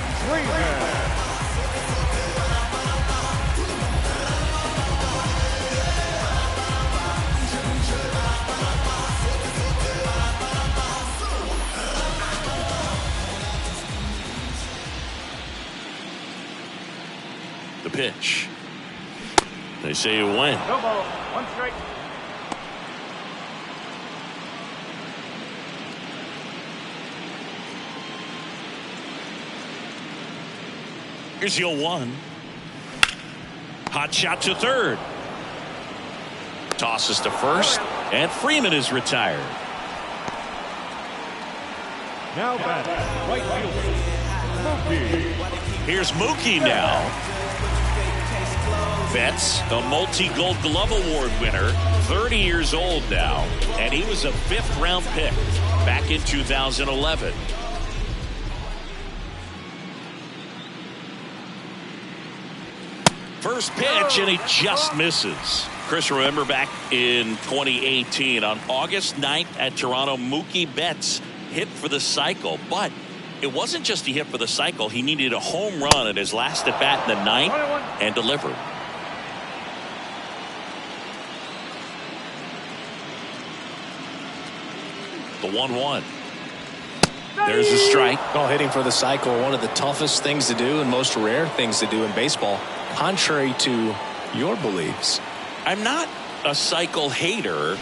S1: The pitch. They say you win.
S4: No ball. 1 strike.
S1: Here's the 0-1. Hot shot to third. Tosses to first, and Freeman is retired.
S3: Now batting, right fielder, Mookie.
S1: Here's Mookie now. Betts, a multi-Gold Glove Award winner, 30 years old now, and he was a 5th-round pick back in 2011. First pitch, and he just misses. Chris, remember back in 2018 on August 9th at Toronto, Mookie Betts hit for the cycle, but it wasn't just he hit for the cycle. He needed a home run at his last at bat in the 9th and delivered. The 1-1. There's a strike.
S2: Oh, hitting for the cycle, one of the toughest things to do and most rare things to do in baseball, contrary to your beliefs.
S1: I'm not a cycle hater.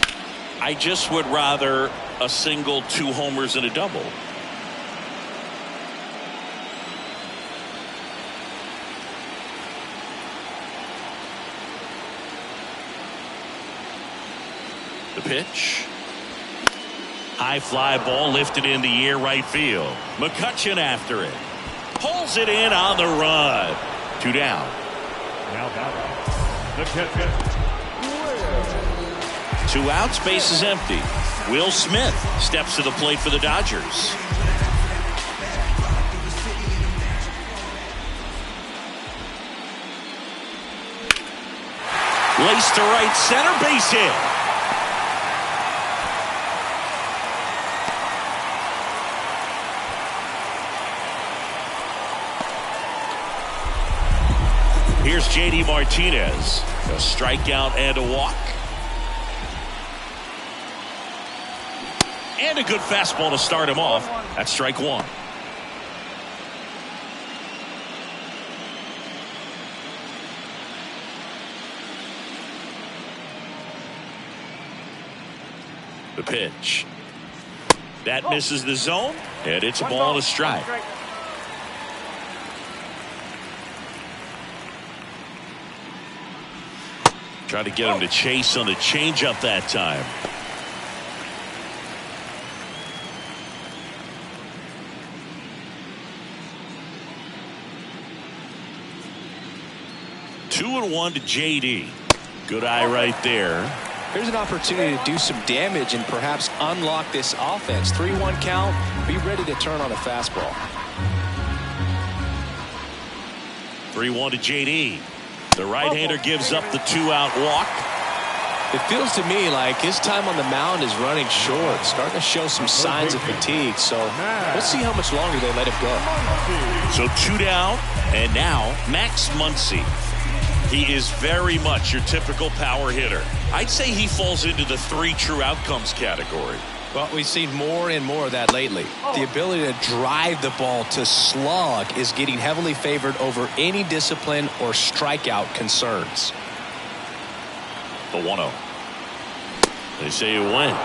S1: I just would rather a single, 2 homers, and a double. The pitch. High fly ball lifted in the air right field. McCutchen after it. Pulls it in on the run. 2 down.
S3: Now batting, the catcher.
S1: 2 outs, base is empty. Will Smith steps to the plate for the Dodgers. Laced to right center, base hit. Here's J.D. Martinez. A strikeout and a walk. And a good fastball to start him off. That's strike 1. The pitch. That misses the zone, and it's a ball and a strike. Trying to get him to chase on the changeup that time. Two and 1 to JD. Good eye right there.
S2: There's an opportunity to do some damage and perhaps unlock this offense. 3-1 count. Be ready to turn on a fastball.
S1: 3-1 to JD. The right-hander gives up the 2-out walk.
S2: It feels to me like his time on the mound is running short, starting to show some signs of fatigue. So let's see how much longer they let him go.
S1: So 2 down, and now Max Muncy. He is very much your typical power hitter. I'd say he falls into the 3 true outcomes category.
S2: Well, we've seen more and more of that lately. The ability to drive the ball to slug is getting heavily favored over any discipline or strikeout concerns.
S1: The 1-0. They say you win.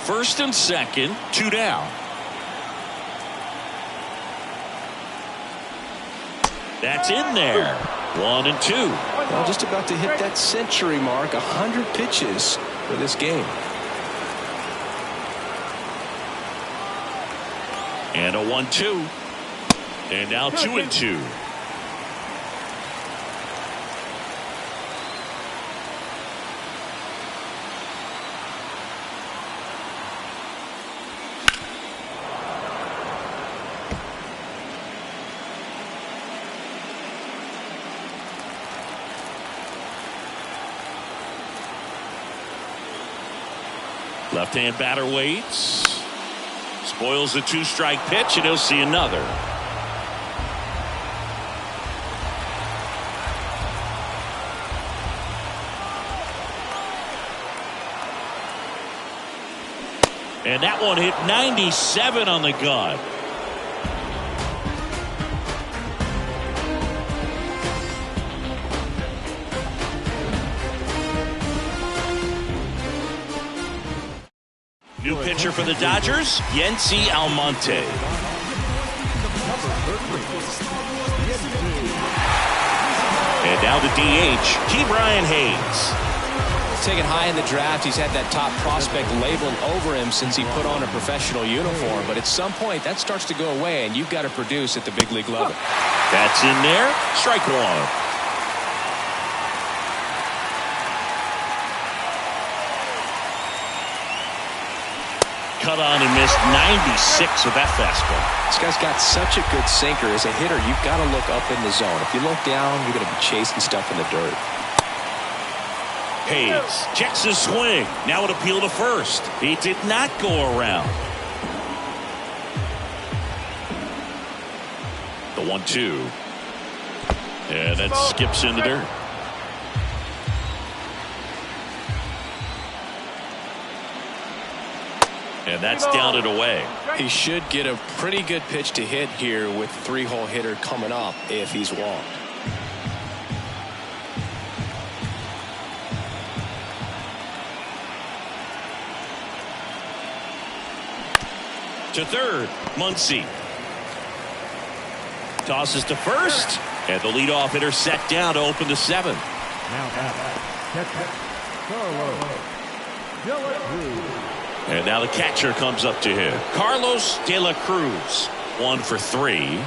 S1: First and second, 2 down. That's in there. 1 and 2.
S2: Well, just about to hit that century mark. 100 pitches for this game.
S1: And a 1-2. And now 2 and 2. Left-hand batter waits. Spoils the 2-strike pitch, and he'll see another. And that one hit 97 on the gun. New pitcher for the Dodgers, Yency Almonte. And now the DH, Ke'Bryan Hayes.
S2: Taken high in the draft, he's had that top prospect labeled over him since he put on a professional uniform. But at some point, that starts to go away, and you've got to produce at the big league level.
S1: That's in there. Strike one. Cut on and missed 96 with that fastball.
S2: This guy's got such a good sinker. As a hitter, you've got to look up in the zone. If you look down, you're going to be chasing stuff in the dirt.
S1: Hayes checks his swing. Now it appeal to first. He did not go around. The 1-2. And that skips in the dirt. And that's down and away.
S2: He should get a pretty good pitch to hit here with the 3-hole hitter coming up if he's walked.
S1: To third, Muncy. Tosses to first. And the leadoff hitter set down to open the 7th.
S3: Now catcher, Carlos De La Cruz.
S1: And now the catcher comes up to him. Carlos De La Cruz, 1 for 3.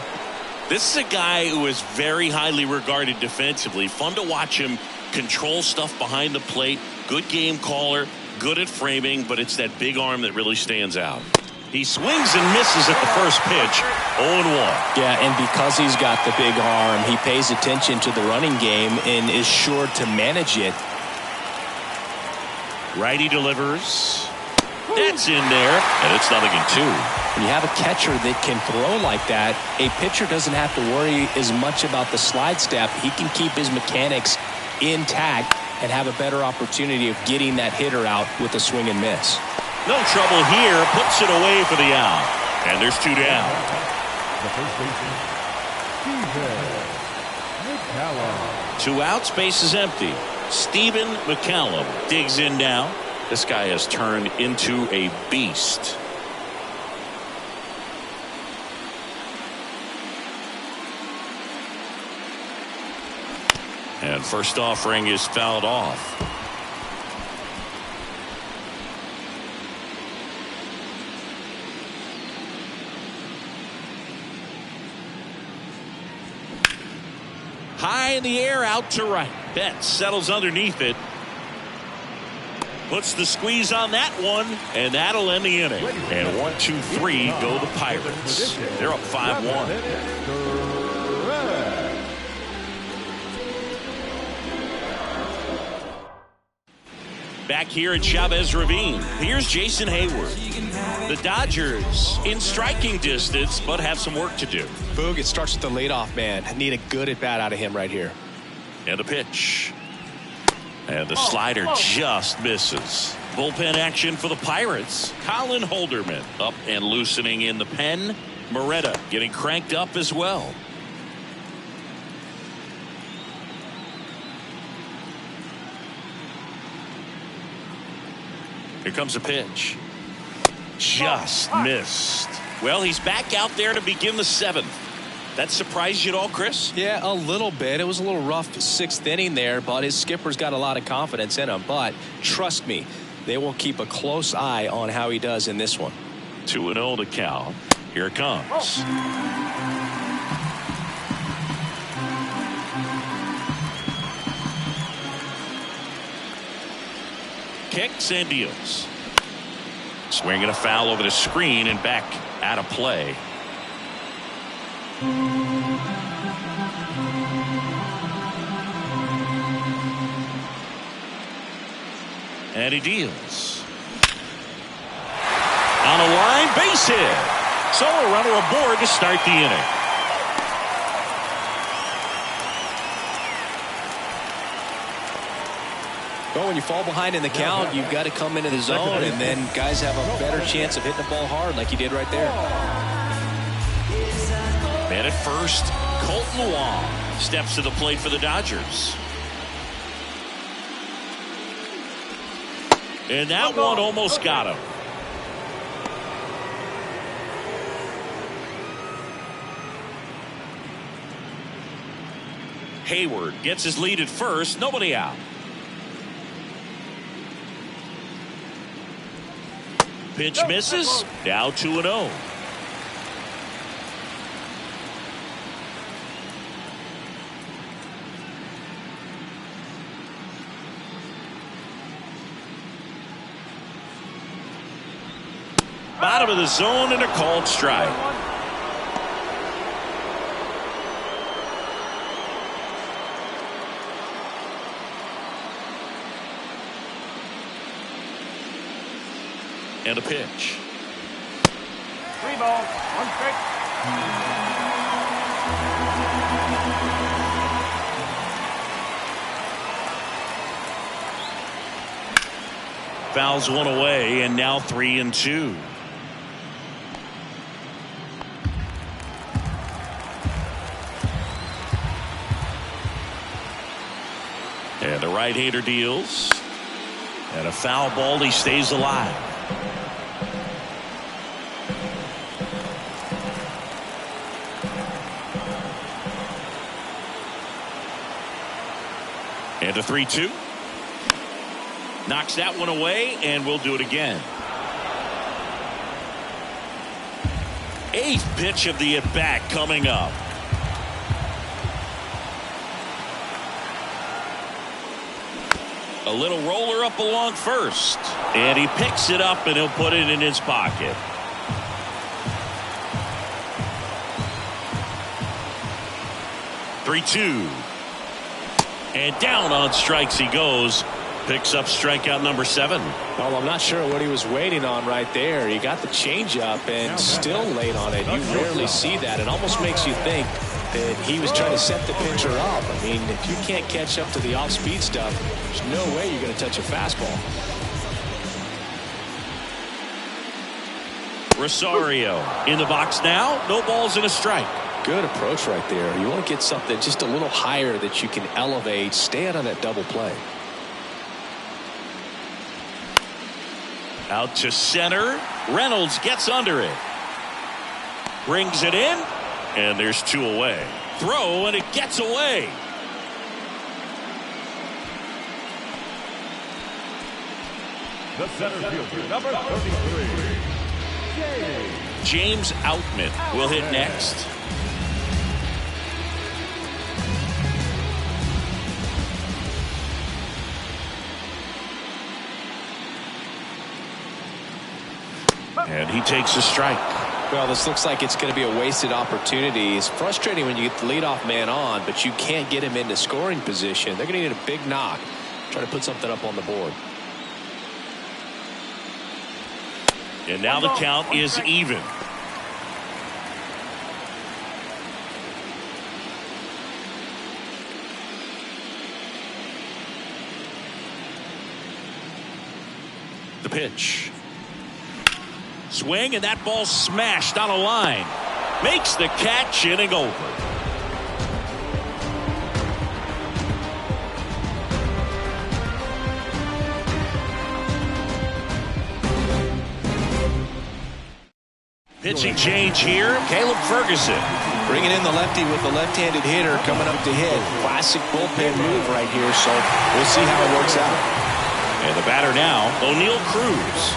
S1: This is a guy who is very highly regarded defensively. Fun to watch him control stuff behind the plate. Good game caller, good at framing, but it's that big arm that really stands out. He swings and misses at the first pitch. 0-1.
S2: Yeah, and because he's got the big arm, he pays attention to the running game and is sure to manage it.
S1: Righty delivers. That's in there, and it's 0-2.
S2: When you have a catcher that can throw like that, a pitcher doesn't have to worry as much about the slide step. He can keep his mechanics intact and have a better opportunity of getting that hitter out with a swing and miss.
S1: No trouble here. Puts it away for the out. And there's 2 down.
S3: The first baseman, Stephen McCallum.
S1: 2 outs, base is empty. Stephen McCallum digs in now. This guy has turned into a beast. And first offering is fouled off. High in the air, out to right. Betts settles underneath it. Puts the squeeze on that one, and that'll end the inning. And 1, 2, 3 go the Pirates. They're up 5-1. Back here at Chavez Ravine, here's Jason Hayward. The Dodgers in striking distance, but have some work to do.
S2: Boog, it starts with the leadoff man. Need a good at-bat out of him right here.
S1: And the pitch. And the slider just misses. Bullpen action for the Pirates. Colin Holderman up and loosening in the pen. Moretta getting cranked up as well. Here comes a pitch. Just missed. Well, he's back out there to begin the 7th. That surprised you at all, Chris?
S2: Yeah, a little bit. It was a little rough 6th inning there, but his skipper's got a lot of confidence in him. But trust me, they will keep a close eye on how he does in this one.
S1: 2-0 to Cal. Here it comes. Kicks and deals. Swinging a foul over the screen and back out of play. And he deals. On a line, base hit. So a runner aboard to start the inning.
S2: Well, when you fall behind in the count, you've got to come into the zone, and then guys have a better chance of hitting the ball hard like you did right there.
S1: Man at first, Colton Wong steps to the plate for the Dodgers. And that one almost got him. Hayward gets his lead at first. Nobody out. Pitch misses. Now 2-0. Bottom of the zone and a called strike. And a pitch.
S4: 3 balls, 1 strike.
S1: Fouls one away, and now 3-2. And the right-hander deals. And a foul ball. He stays alive. And a 3-2. Knocks that one away, and we'll do it again. 8th pitch of the at-bat coming up. A little roller up along first. And he picks it up, and he'll put it in his pocket. Three-two. And down on strikes he goes. Picks up strikeout number 7.
S2: Well, I'm not sure what he was waiting on right there. He got the changeup and still late on it. You rarely see that. It almost makes you think that he was trying to set the pitcher up. I mean, if you can't catch up to the off-speed stuff, there's no way you're going to touch a fastball.
S1: Rosario in the box now. No balls and a strike.
S2: Good approach right there. You want to get something just a little higher that you can elevate. Stay out of that double play.
S1: Out to center. Reynolds gets under it. Brings it in. And there's 2 away. Throw, and it gets away.
S3: The center fielder, number 33,
S1: James Outman will hit next. And he takes a strike.
S2: Well, this looks like it's going to be a wasted opportunity. It's frustrating when you get the leadoff man on, but you can't get him into scoring position. They're going to need a big knock. Try to put something up on the board.
S1: And now the count is even. The pitch. Swing, and that ball smashed on a line. Makes the catch, inning over. Pitching change here. Caleb Ferguson.
S2: Bringing in the lefty with the left-handed hitter coming up to hit. Classic bullpen move right here, so we'll see how it works out.
S1: And the batter now, O'Neal Cruz.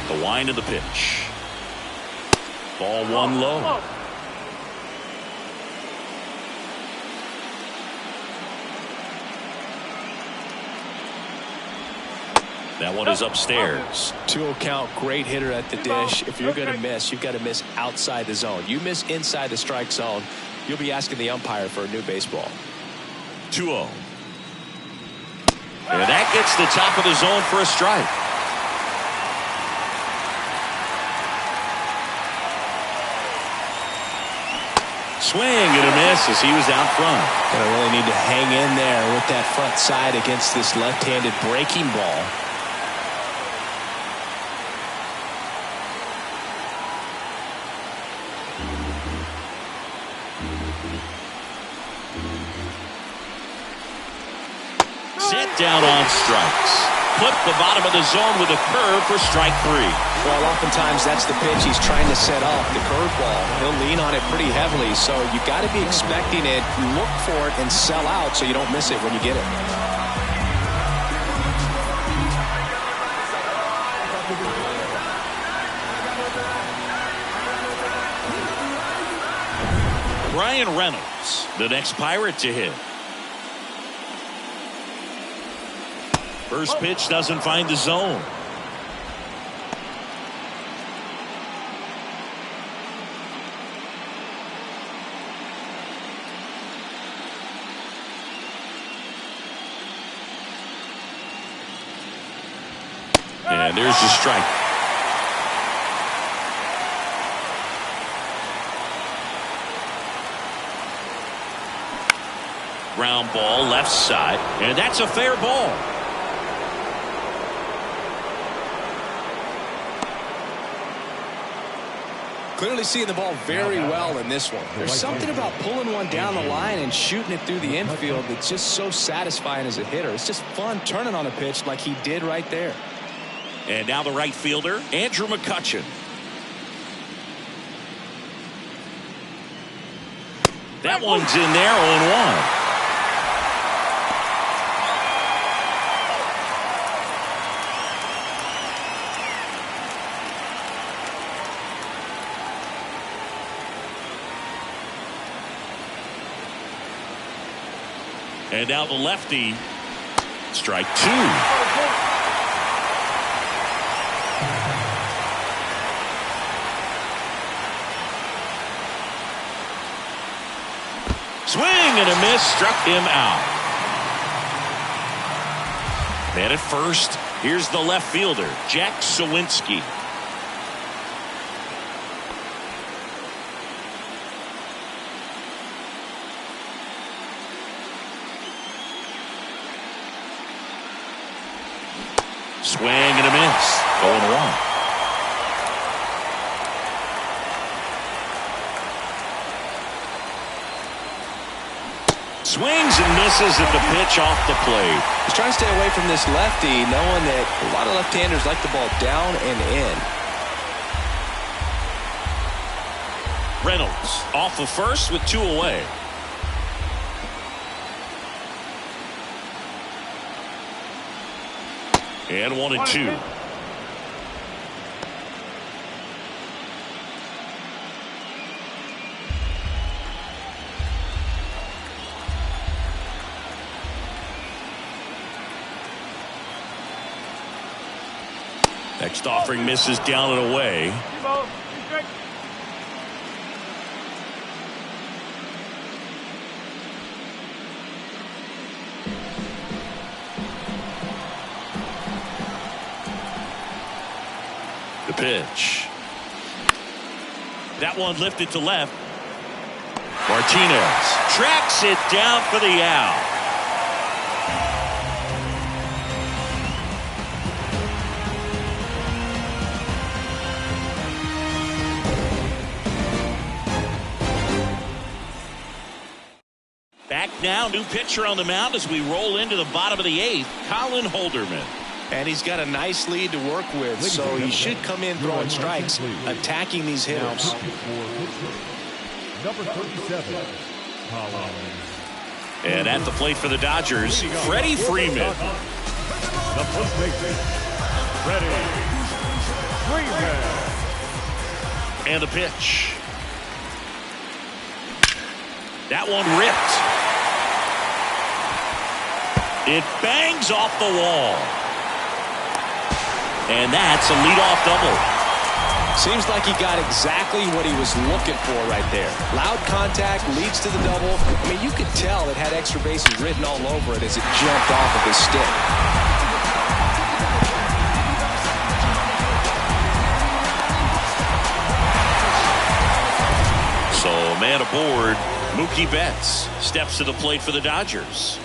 S1: The wind of the pitch. Ball one low. That one is upstairs.
S2: 2-0 count, great hitter at the dish. If you're going to miss, you've got to miss outside the zone. You miss inside the strike zone, you'll be asking the umpire for a new baseball.
S1: 2-0. And that gets the top of the zone for a strike. Swing and a miss as he was out front.
S2: Gonna really need to hang in there with that front side against this left-handed breaking ball.
S1: Set down on strikes. clip the bottom of the zone with a curve for strike 3.
S2: Well, oftentimes that's the pitch he's trying to set off, the curveball. He'll lean on it pretty heavily, so you got to be expecting it, look for it, and sell out so you don't miss it when you get it.
S1: Brian Reynolds, the next Pirate to hit. First pitch doesn't find the zone. And there's the strike. Ground ball left side, and that's a fair ball.
S2: Clearly seeing the ball very well in this one. There's something about pulling one down the line and shooting it through the infield that's just so satisfying as a hitter. It's just fun turning on a pitch like he did right there.
S1: And now the right fielder, Andrew McCutchen. That one's in there, 0-1. And now the lefty, strike 2. Swing and a miss, struck him out. Man at first, here's the left fielder, Jack Sawinski. Swing and a miss. 0-1. Swings and misses at the pitch off the plate.
S2: He's trying to stay away from this lefty, knowing that a lot of left-handers like the ball down and in.
S1: Reynolds off of first with 2 away. And 1-2. Next offering misses down and away. The pitch. That one lifted to left. Martinez tracks it down for the out. Back now, new pitcher on the mound as we roll into the bottom of the 8th, Colin Holderman.
S2: And he's got a nice lead to work with, so he should come in throwing strikes, attacking these hitters.
S3: Number 37, Colin.
S1: And at the plate for the Dodgers, Freddie Freeman.
S3: The first baseman, Freddie Freeman.
S1: And the pitch. That one ripped. It bangs off the wall. And that's a leadoff double.
S2: Seems like he got exactly what he was looking for right there. Loud contact leads to the double. I mean, you could tell it had extra bases written all over it as it jumped off of his stick.
S1: So, man aboard, Mookie Betts steps to the plate for the Dodgers.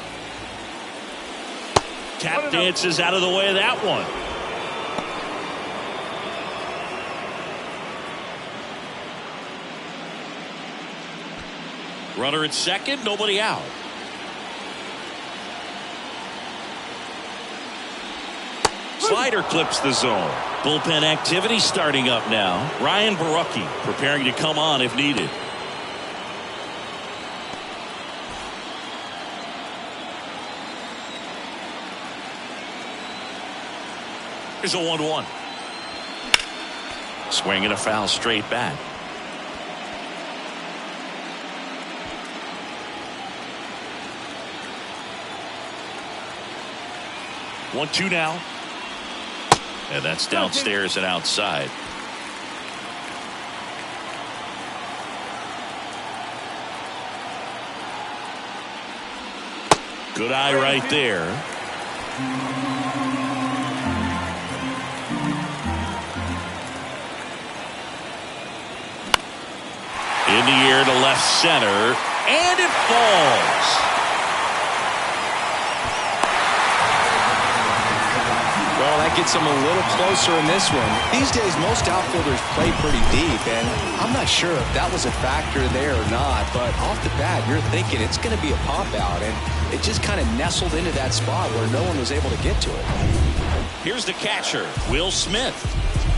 S1: Tap dances out of the way of that one. Runner at second, nobody out. slider clips the zone. Bullpen activity starting up now. Ryan Barucki preparing to come on if needed. Here's a 1-1. Swing and a foul straight back. One-two now. And that's downstairs and outside. Good eye right there. In the air to left center. And it falls.
S2: Well, that gets them a little closer in this one. These days, most outfielders play pretty deep, and I'm not sure if that was a factor there or not, but off the bat, you're thinking it's going to be a pop-out, and it just kind of nestled into that spot where no one was able to get to it.
S1: Here's the catcher, Will Smith.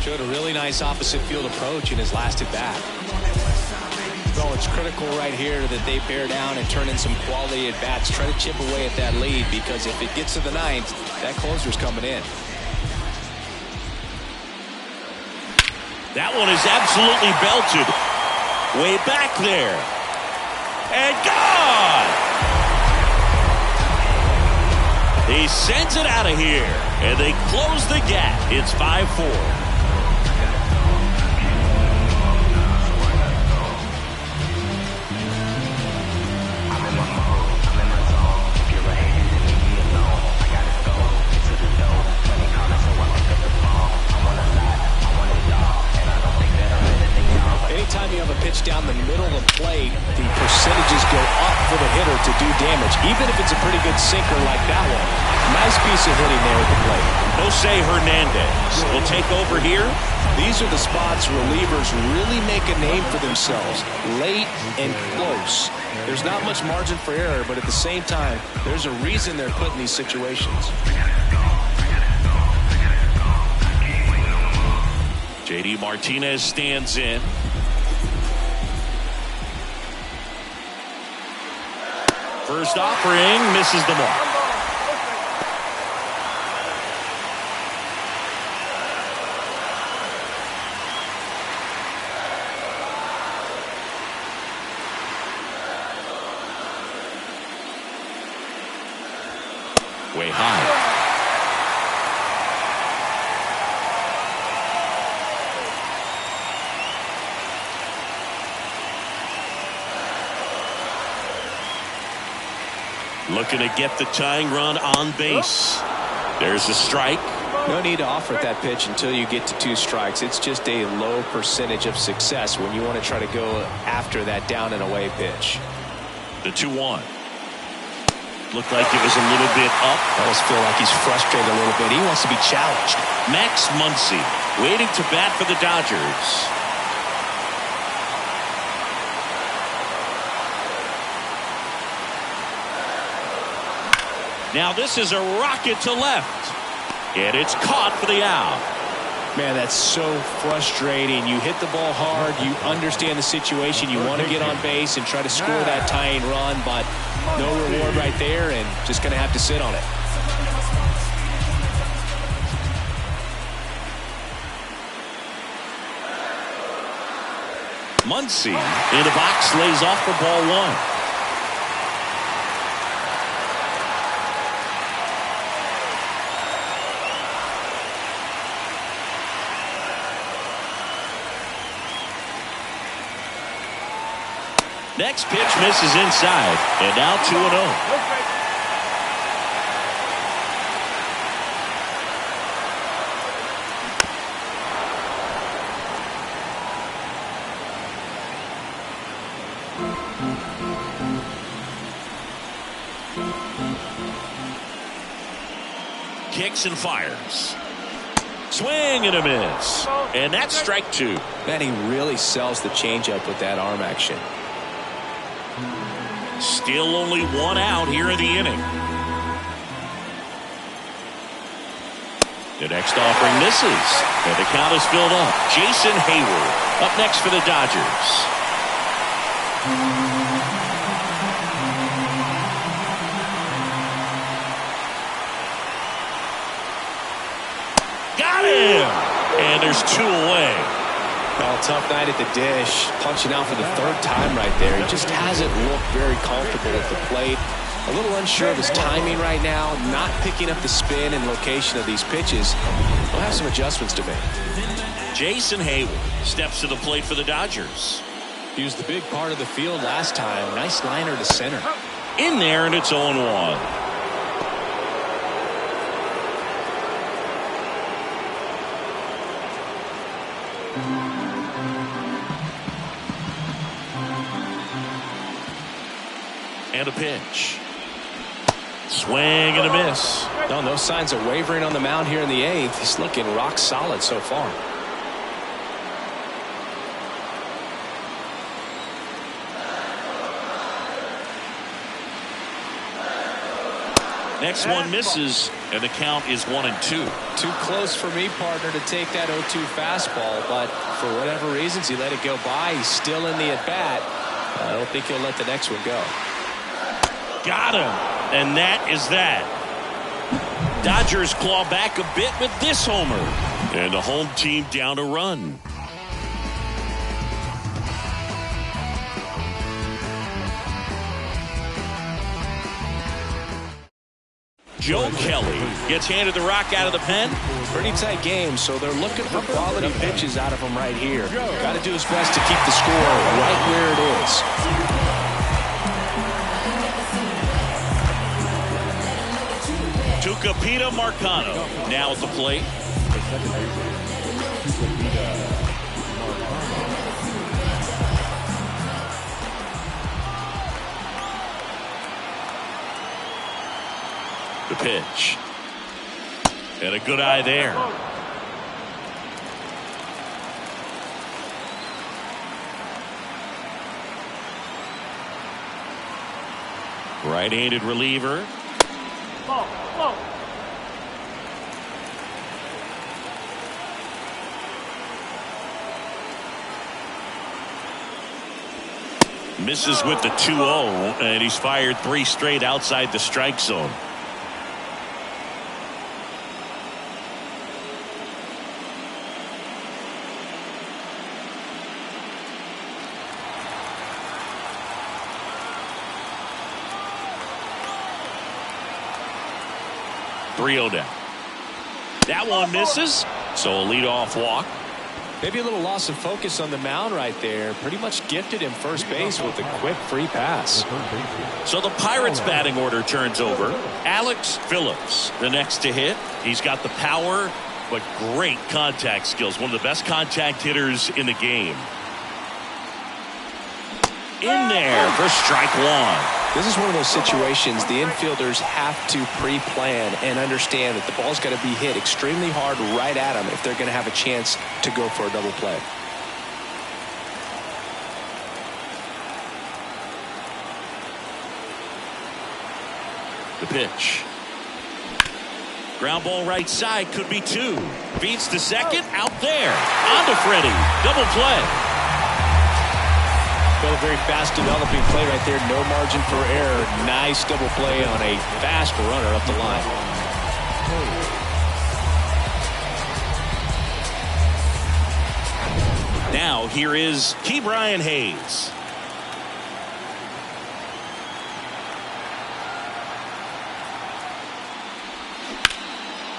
S2: Showed a really nice opposite field approach in his last at-bat. Well, it's critical right here that they bear down and turn in some quality at-bats. Try to chip away at that lead, because if it gets to the ninth, that closer's coming in.
S1: That one is absolutely belted. Way back there. And gone! He sends it out of here. And they close the gap. It's 5-4.
S2: Anytime you have a pitch down the middle of the plate, the percentages go up for the hitter to do damage, even if it's a pretty good sinker like that one. Nice piece of hitting there at the plate.
S1: Jose Hernandez will take over here.
S2: These are the spots relievers really make a name for themselves, late and close. There's not much margin for error, but at the same time, there's a reason they're put in these situations.
S1: JD Martinez stands in. First offering misses the mark. Way high. Looking to get the tying run on base. There's a strike.
S2: No need to offer that pitch until you get to 2 strikes. It's just a low percentage of success when you want to try to go after that down and away pitch.
S1: The 2-1. Looked like it was a little bit up.
S2: I almost feel like he's frustrated a little bit. He wants to be challenged.
S1: Max Muncy waiting to bat for the Dodgers. Now this is a rocket to left. And it's caught for the out.
S2: Man, that's so frustrating. You hit the ball hard. You understand the situation. You want to get on base and try to score that tying run, but no reward right there, and just going to have to sit on it.
S1: Muncy in the box lays off for ball 1. Next pitch misses inside, and now 2-0. Kicks and fires. Swing and a miss. And that's strike 2.
S2: Man, he really sells the changeup with that arm action.
S1: Still only 1 out here in the inning. The next offering misses. And the count is filled up. Jason Hayward up next for the Dodgers. Got him! And there's 2 away.
S2: Well, tough night at the dish. Punching out for the 3rd time right there. He just hasn't looked very comfortable at the plate. A little unsure of his timing right now. Not picking up the spin and location of these pitches. He'll have some adjustments to make.
S1: Jason Hayward steps to the plate for the Dodgers.
S2: He was the big part of the field last time. Nice liner to center.
S1: In there, and it's 0-1. And a pitch. Swing and a miss.
S2: No signs of wavering on the mound here in the 8th. He's looking rock solid so far.
S1: Next one misses, and the count is 1-2.
S2: Too close for me, partner, to take that 0-2 fastball, but for whatever reasons he let it go by. He's still in the at-bat. I don't think he'll let the next one go.
S1: Got him, and that is that. Dodgers claw back a bit with this homer, and the home team down a run. Joe Kelly gets handed the rock out of the pen.
S2: Pretty tight game, so they're looking for quality pitches out of him right here. Got to do his best to keep the score right where it is.
S1: Tucupita Marcano now at the plate. The pitch. And a good eye there. Right-handed reliever. Misses with the 2-0, and he's fired 3 straight outside the strike zone. Down. That one misses, so a leadoff walk.
S2: Maybe a little loss of focus on the mound right there. Pretty much gifted him first base with a quick free pass.
S1: So the Pirates batting order turns over. Alex Phillips, the next to hit. He's got the power, but great contact skills. One of the best contact hitters in the game. In there for strike 1.
S2: This is one of those situations the infielders have to pre-plan and understand that the ball's got to be hit extremely hard right at them if they're going to have a chance to go for a double play.
S1: The pitch. Ground ball right side, could be 2. Feeds to second, out there. On to Freddie. Double play.
S2: Well, a very fast developing play right there. No margin for error. Nice double play on a fast runner up the line.
S1: Now here is Ke'Bryan Hayes.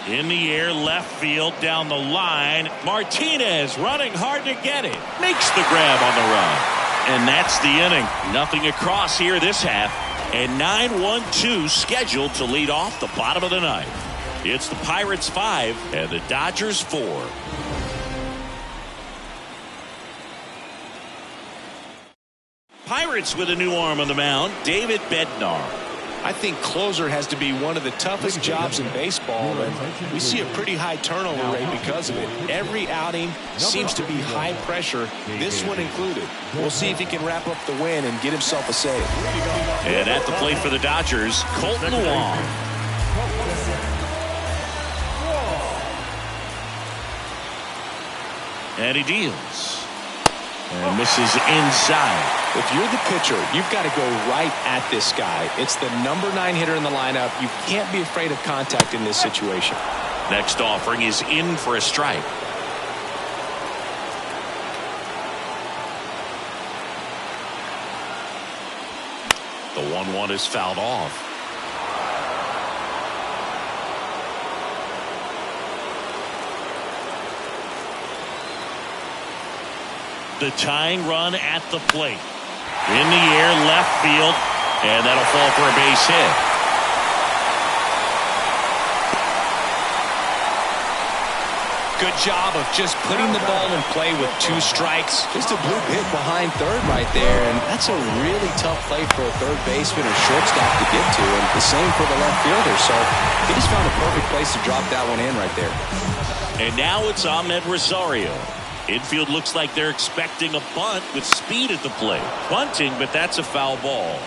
S1: In the air, left field, down the line. Martinez running hard to get it. Makes the grab on the run. And that's the inning. Nothing across here this half. And 9-1-2 scheduled to lead off the bottom of the ninth. It's the Pirates 5 and the Dodgers 4. Pirates with a new arm on the mound, David Bednar.
S2: I think closer has to be one of the toughest jobs in baseball, and we see a pretty high turnover rate because of it. Every outing seems to be high pressure, this one included. We'll see if he can wrap up the win and get himself a save.
S1: And at the plate for the Dodgers, Colton Wong. And he deals. And misses inside.
S2: If you're the pitcher, you've got to go right at this guy. It's the number 9 hitter in the lineup. You can't be afraid of contact in this situation.
S1: Next offering is in for a strike. The 1-1 is fouled off. The tying run at the plate. In the air, left field, and that'll fall for a base hit.
S2: Good job of just putting the ball in play with 2 strikes. Just a bloop hit behind third right there, and that's a really tough play for a third baseman or shortstop to get to, and the same for the left fielder. So he just found a perfect place to drop that one in right there.
S1: And now it's Ahmed Rosario. Infield looks like they're expecting a bunt with speed at the plate. Bunting, but that's a foul ball.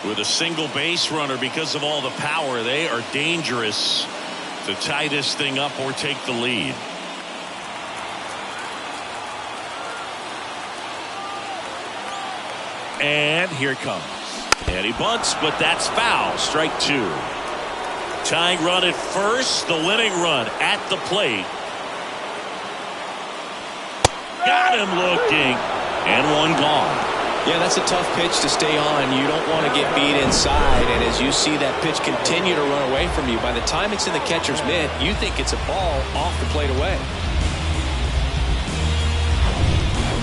S1: With a single base runner, because of all the power, they are dangerous to tie this thing up or take the lead. And here it comes. And he bunts, but that's foul. Strike 2. Tying run at first, the winning run at the plate. Got him looking, and one gone.
S2: Yeah, that's a tough pitch to stay on. You don't want to get beat inside, and as you see that pitch continue to run away from you, by the time it's in the catcher's mitt, you think it's a ball off the plate away.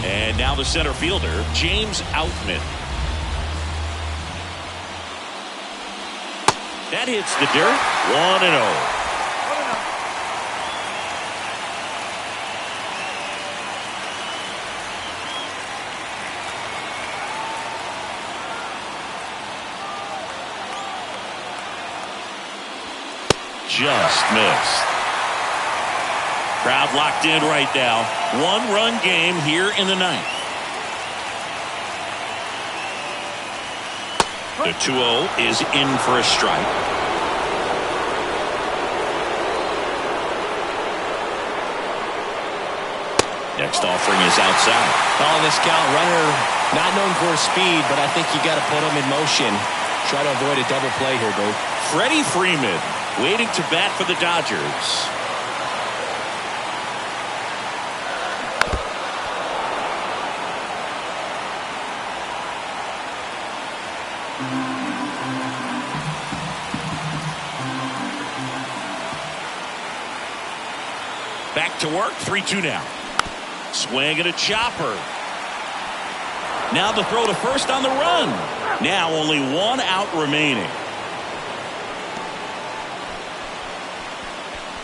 S1: And now the center fielder, James Outman. That hits the dirt. 1-0. Just missed. Crowd locked in right now. 1-run game here in the 9th. The 2-0 is in for a strike. Next offering is outside.
S2: On this count, runner not known for his speed, but I think you got to put him in motion. Try to avoid a double play here, Dave.
S1: Freddie Freeman waiting to bat for the Dodgers. Back to work. 3-2 now. Swing and a chopper. Now the throw to first on the run. Now only 1 out remaining.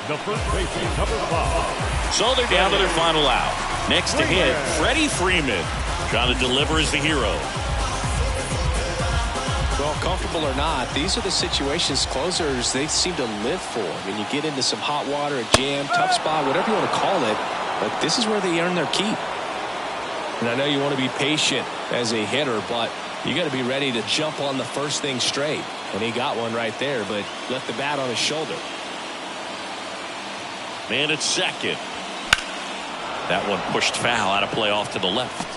S3: The first baseman, number 5.
S1: So they're down to their final out. Next to hit, Freddie Freeman. Trying to deliver as the hero.
S2: Well, comfortable or not, these are the situations closers they seem to live for. When you get into some hot water, a jam, tough spot, whatever you want to call it, but this is where they earn their keep. And I know you want to be patient as a hitter, but you got to be ready to jump on the first thing straight. And he got one right there, but left the bat on his shoulder.
S1: Man at second. That one pushed foul out of play off to the left.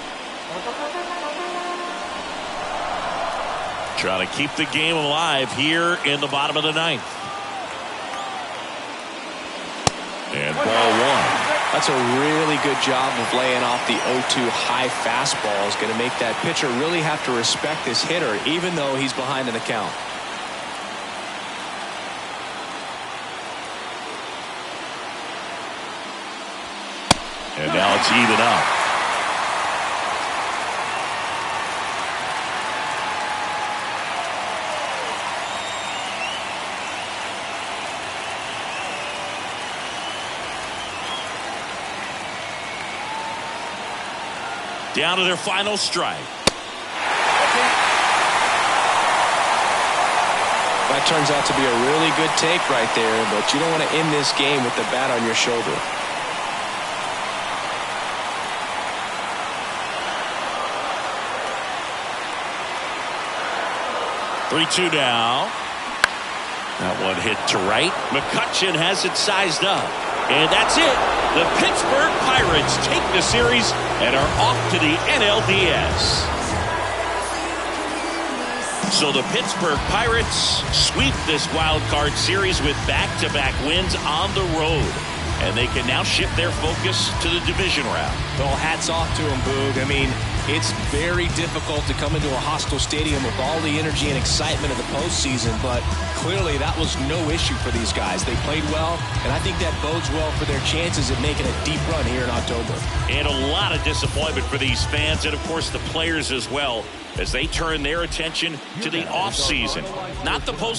S1: Trying to keep the game alive here in the bottom of the 9th. And ball 1.
S2: That's a really good job of laying off the 0-2 high fastball. Is going to make that pitcher really have to respect this hitter, even though he's behind in the count.
S1: And now it's even up. Down to their final strike.
S2: That turns out to be a really good take right there, but you don't want to end this game with the bat on your shoulder.
S1: Three-two now. That one hit to right. McCutchen has it sized up. And that's it. The Pittsburgh Pirates take the series and are off to the NLDS. So the Pittsburgh Pirates sweep this wild card series with back-to-back wins on the road. And they can now shift their focus to the division round.
S2: Well, hats off to him, Boog. I mean, it's very difficult to come into a hostile stadium with all the energy and excitement of the postseason, but clearly that was no issue for these guys. They played well, and I think that bodes well for their chances of making a deep run here in October.
S1: And a lot of disappointment for these fans and, of course, the players as well as they turn their attention to the offseason, not the postseason.